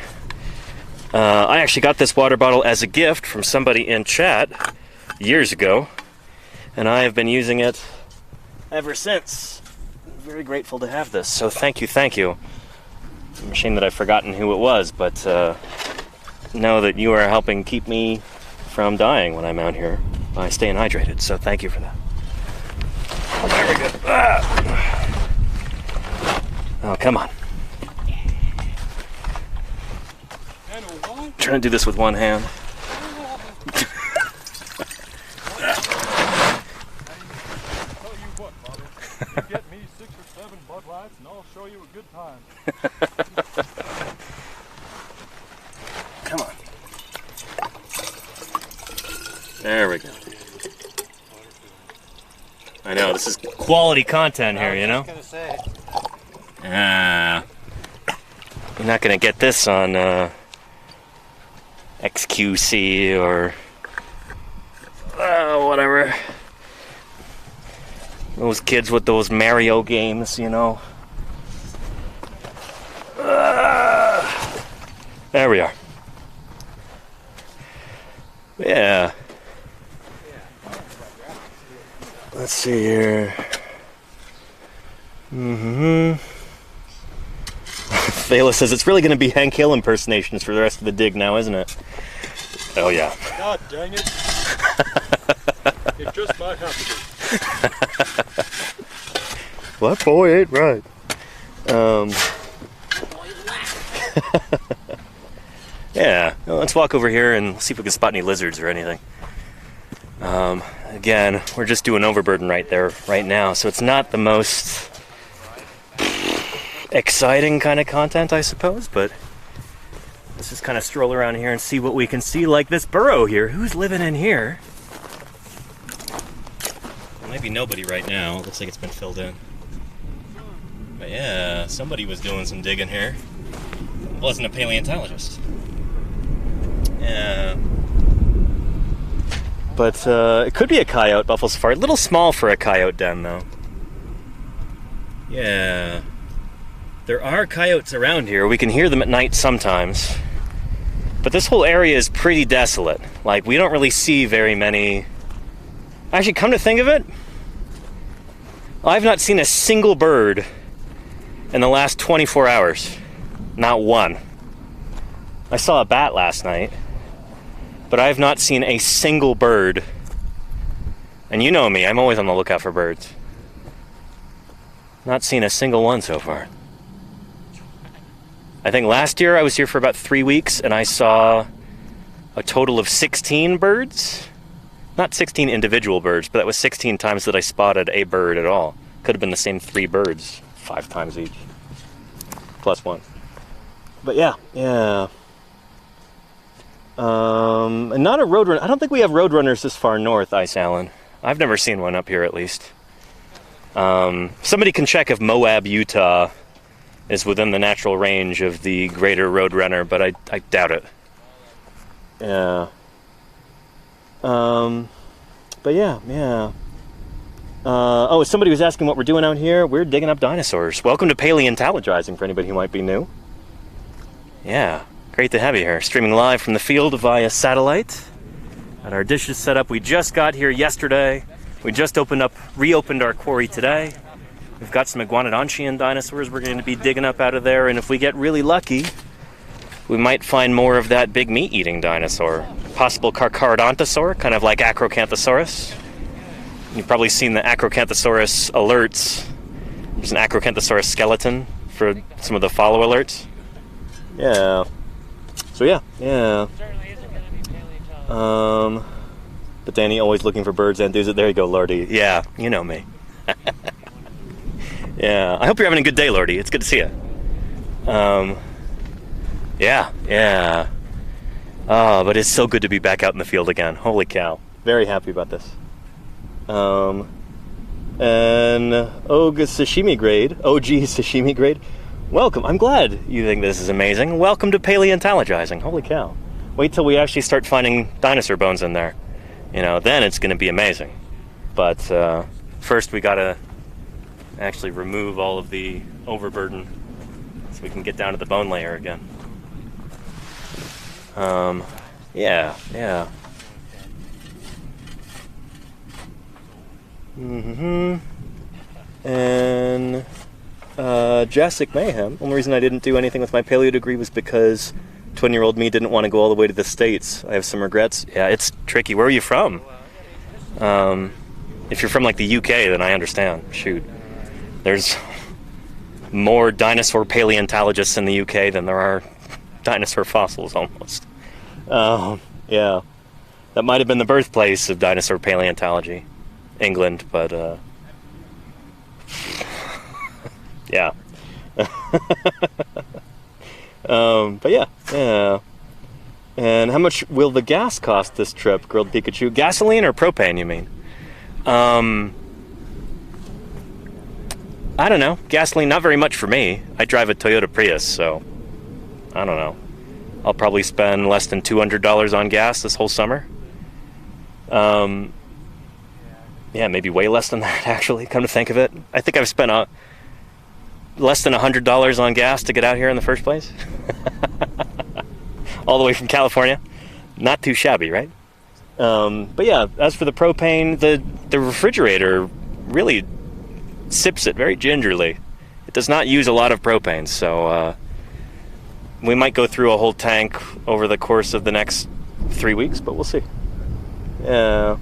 I actually got this water bottle as a gift from somebody in chat years ago, and I have been using it ever since. I'm very grateful to have this, so thank you, thank you. I'm ashamed that I've forgotten who it was, but know that you are helping keep me from dying when I'm out here by staying hydrated, so thank you for that. There we go. Ah. Oh, come on. Trying to do this with one hand. Tell you what, Bobby. You get me 6 or 7 Bud Lights and I'll show you a good time. Come on. There we go. I know, this is quality content here, you know? I was just gonna say. You're not gonna get this on XQC or whatever. Those kids with those Mario games, you know. There we are. Yeah. Let's see here. Thaler says it's really going to be Hank Hill impersonations for the rest of the dig now, isn't it? Oh yeah. God dang it. It just might have to be. What boy ain't right? Yeah, well, let's walk over here and see if we can spot any lizards or anything. Again, we're just doing overburden right there, right now, so it's not the most exciting kind of content, I suppose, but let's just kind of stroll around here and see what we can see, like this burrow here. Who's living in here? There might be nobody right now. It looks like it's been filled in. But yeah, somebody was doing some digging here. Wasn't a paleontologist. Yeah. But it could be a coyote buffalo safari. A little small for a coyote den, though. Yeah. There are coyotes around here. We can hear them at night sometimes. But this whole area is pretty desolate. Like, we don't really see very many... Actually, come to think of it, I've not seen a single bird in the last 24 hours. Not one. I saw a bat last night, but I have not seen a single bird. And you know me, I'm always on the lookout for birds. Not seen a single one so far. I think last year I was here for about 3 weeks and I saw a total of 16 birds. Not 16 individual birds, but that was 16 times that I spotted a bird at all. Could have been the same 3 birds, 5 times each. Plus 1. But yeah. And not a roadrunner. I don't think we have roadrunners this far north, Ice Allen. I've never seen one up here, at least. Somebody can check if Moab, Utah is within the natural range of the greater roadrunner, but I doubt it. Yeah. But yeah. Oh, somebody was asking what we're doing out here. We're digging up dinosaurs. Welcome to Paleontologizing, for anybody who might be new. Yeah, great to have you here. Streaming live from the field via satellite. Got our dishes set up. We just got here yesterday. We just reopened our quarry today. We've got some iguanodontian dinosaurs we're going to be digging up out of there, and if we get really lucky, we might find more of that big meat-eating dinosaur. Possible carcharodontosaur, kind of like Acrocanthosaurus. You've probably seen the Acrocanthosaurus alerts. There's an Acrocanthosaurus skeleton for some of the follow alerts. Yeah. So yeah. But Danny always looking for birds and dudes. There you go, Lordy. Yeah, you know me. Yeah. I hope you're having a good day, Lordy. It's good to see you. Yeah. Oh, but it's so good to be back out in the field again. Holy cow. Very happy about this. And OG Sashimi Grade, Welcome. I'm glad you think this is amazing. Welcome to Paleontologizing. Holy cow. Wait till we actually start finding dinosaur bones in there. You know, then it's going to be amazing. But first we got to actually remove all of the overburden so we can get down to the bone layer again. Yeah. And Jessic Mayhem. Only reason I didn't do anything with my paleo degree was because 20-year-old me didn't want to go all the way to the States. I have some regrets. Yeah, it's tricky. Where are you from? If you're from like the UK, then I understand. Shoot. There's more dinosaur paleontologists in the UK than there are dinosaur fossils, almost. Yeah. That might have been the birthplace of dinosaur paleontology. England, but, yeah. But yeah. And how much will the gas cost this trip, Grilled Pikachu? Gasoline or propane, you mean? I don't know. Gasoline, not very much for me. I drive a Toyota Prius, so I don't know. I'll probably spend less than $200 on gas this whole summer. Yeah, maybe way less than that, actually, come to think of it. I think I've spent less than $100 on gas to get out here in the first place. All the way from California. Not too shabby, right? But yeah, as for the propane, the refrigerator really sips it very gingerly. It does not use a lot of propane, so we might go through a whole tank over the course of the next 3 weeks, but we'll see. Yeah.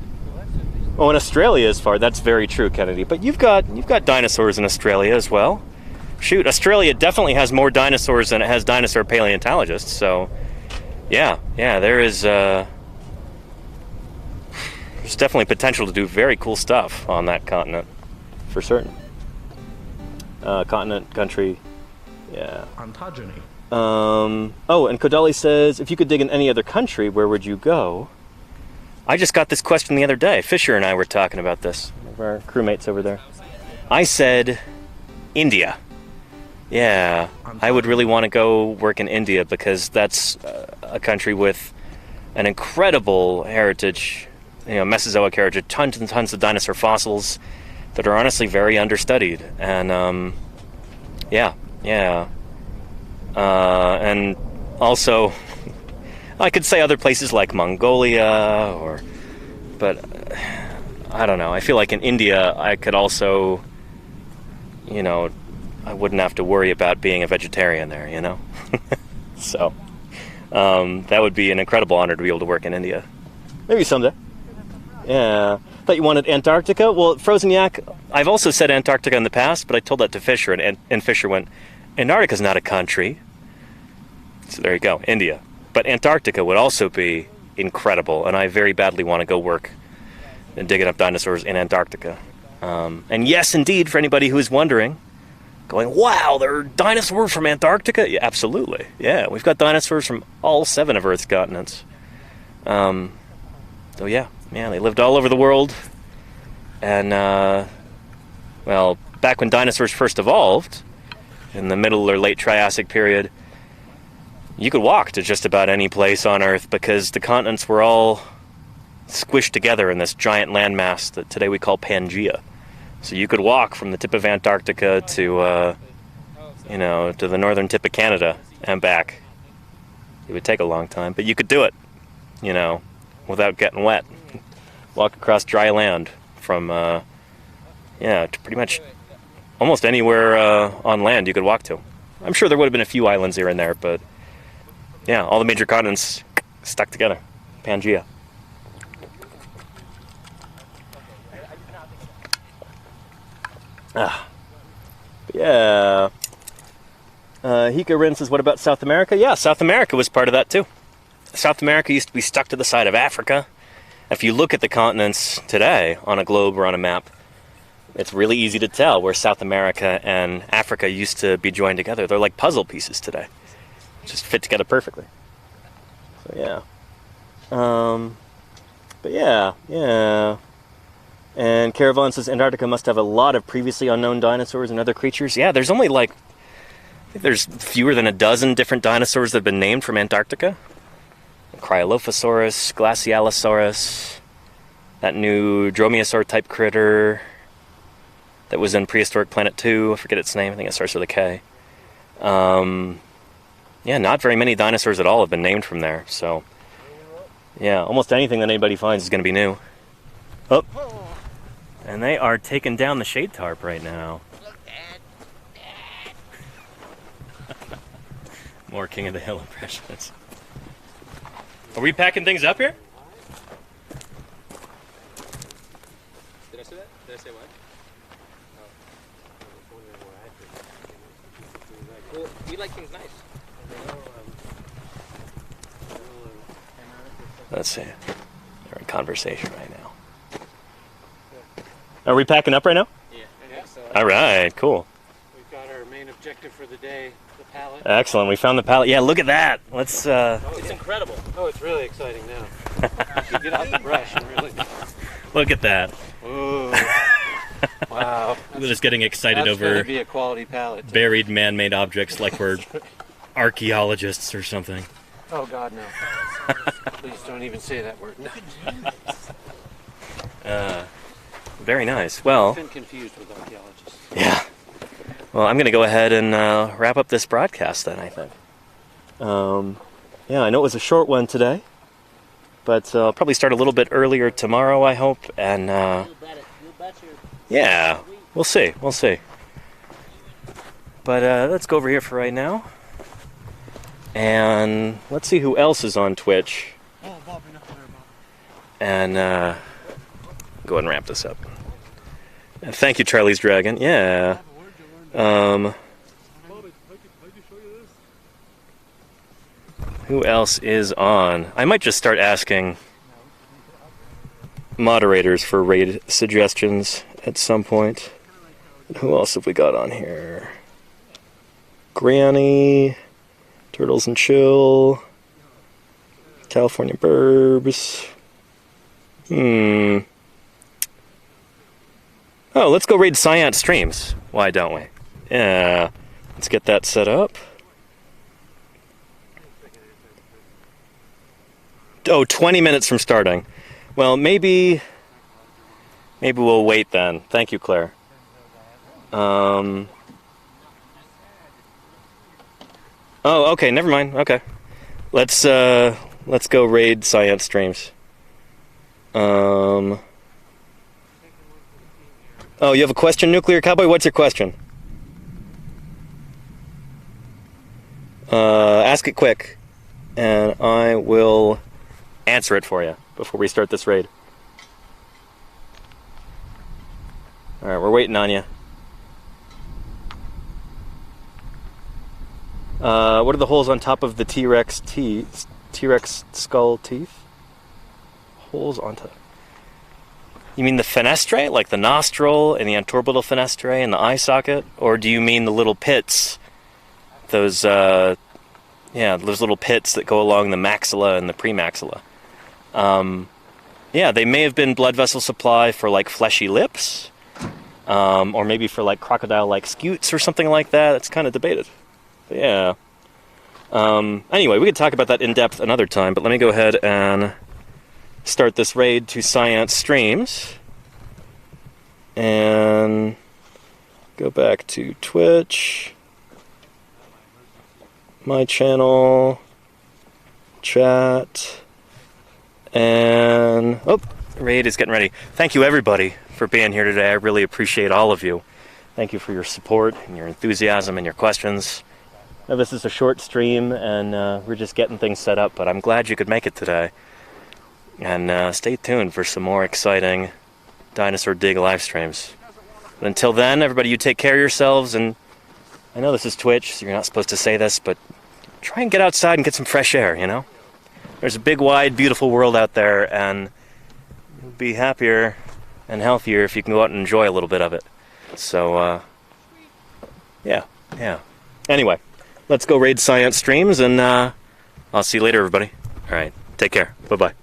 Oh, in Australia is far. That's very true, Kennedy. But you've got dinosaurs in Australia as well. Shoot, Australia definitely has more dinosaurs than it has dinosaur paleontologists. So, yeah, there's definitely potential to do very cool stuff on that continent, for certain. Continent, country, yeah. Ontogeny. Oh, and Kodali says, if you could dig in any other country, where would you go? I just got this question the other day. Fisher and I were talking about this, one of our crewmates over there. I said, India. Yeah, I would really want to go work in India because that's a country with an incredible heritage, Mesozoic heritage, tons and tons of dinosaur fossils that are honestly very understudied. And, yeah. And also, I could say other places like Mongolia, but I don't know. I feel like in India, I could also, I wouldn't have to worry about being a vegetarian there, So, that would be an incredible honor to be able to work in India. Maybe someday. Yeah. Thought you wanted Antarctica? Well, Frozen Yak, I've also said Antarctica in the past, but I told that to Fisher, and Fisher went, Antarctica's not a country. So there you go, India. But Antarctica would also be incredible, and I very badly want to go work and digging up dinosaurs in Antarctica. And yes, indeed, for anybody who is wondering, going, wow, there are dinosaurs from Antarctica? Yeah, absolutely. Yeah, we've got dinosaurs from all 7 of Earth's continents. So yeah, they lived all over the world. And, well, back when dinosaurs first evolved, in the middle or late Triassic period, you could walk to just about any place on Earth because the continents were all squished together in this giant landmass that today we call Pangea. So you could walk from the tip of Antarctica to, to the northern tip of Canada and back. It would take a long time, but you could do it, without getting wet. Walk across dry land from, to pretty much almost anywhere on land you could walk to. I'm sure there would have been a few islands here and there, but yeah, all the major continents stuck together. Pangea. But yeah. Hika Rin says, what about South America? Yeah, South America was part of that too. South America used to be stuck to the side of Africa. If you look at the continents today on a globe or on a map, it's really easy to tell where South America and Africa used to be joined together. They're like puzzle pieces today. Just fit together perfectly. So yeah. But yeah. And Caravan says Antarctica must have a lot of previously unknown dinosaurs and other creatures. Yeah, there's only like There's fewer than a dozen different dinosaurs that have been named from Antarctica. Cryolophosaurus, Glacialosaurus, that new Dromaeosaur-type critter that was in Prehistoric Planet 2. I forget its name. I think it starts with a K. Yeah, not very many dinosaurs at all have been named from there. So, yeah, almost anything that anybody finds is going to be new. Oh, and they are taking down the shade tarp right now. More King of the Hill impressions. Are we packing things up here? Did I say that? Did I say what? Well, we like things nice. Let's see. They're in conversation right now. Are we packing up right now? Yeah, I think so. All right, cool. We've got our main objective for the day, the pallet. Excellent. We found the pallet. Yeah, look at that. Let's. It's incredible. Oh, it's really exciting now. You get out the brush and really. Look at that. Ooh. Wow. We're just getting excited That's going over to be a quality pallet. buried man-made objects like we're archaeologists or something. Oh God, no. Please don't even say that word. No. Very nice. Well, I've been confused with archaeologists. yeah. Well, I'm going to go ahead and wrap up this broadcast then, I think. Yeah, I know it was a short one today, but I'll probably start a little bit earlier tomorrow, I hope. And yeah, we'll see. We'll see. But let's go over here for right now. And let's see who else is on Twitch. And go ahead and wrap this up. And thank you, Charlie's Dragon. Yeah. Who else is on? I might just start asking moderators for raid suggestions at some point. Who else have we got on here? Granny, Turtles and Chill, California Burbs. Oh, let's go raid Scient Streams. Why don't we? Yeah. Let's get that set up. Oh, 20 minutes from starting. Well, maybe we'll wait then. Thank you, Claire. Oh, okay, never mind. Okay. Let's go raid Scient Streams. Oh, you have a question, Nuclear Cowboy? What's your question? Ask it quick, and I will answer it for you before we start this raid. Alright, we're waiting on you. What are the holes on top of the T-Rex skull teeth? Holes on top. You mean the fenestrae, like the nostril and the antorbital fenestrae and the eye socket? Or do you mean the little pits? Those, those little pits that go along the maxilla and the premaxilla. Yeah, they may have been blood vessel supply for like fleshy lips, or maybe for like crocodile-like scutes or something like that. It's kind of debated. But yeah. Anyway, we could talk about that in depth another time, but let me go ahead and start this raid to Scient Streams. And go back to Twitch, my channel, chat, and raid is getting ready. Thank you everybody for being here today. I really appreciate all of you. Thank you for your support and your enthusiasm and your questions. Now, this is a short stream and we're just getting things set up, but I'm glad you could make it today. And stay tuned for some more exciting Dinosaur Dig live streams. But until then, everybody, you take care of yourselves. And I know this is Twitch, so you're not supposed to say this, but try and get outside and get some fresh air, you know? There's a big, wide, beautiful world out there, and you'll be happier and healthier if you can go out and enjoy a little bit of it. So, yeah. Anyway, let's go raid Scient Streams, and I'll see you later, everybody. All right, take care. Bye-bye.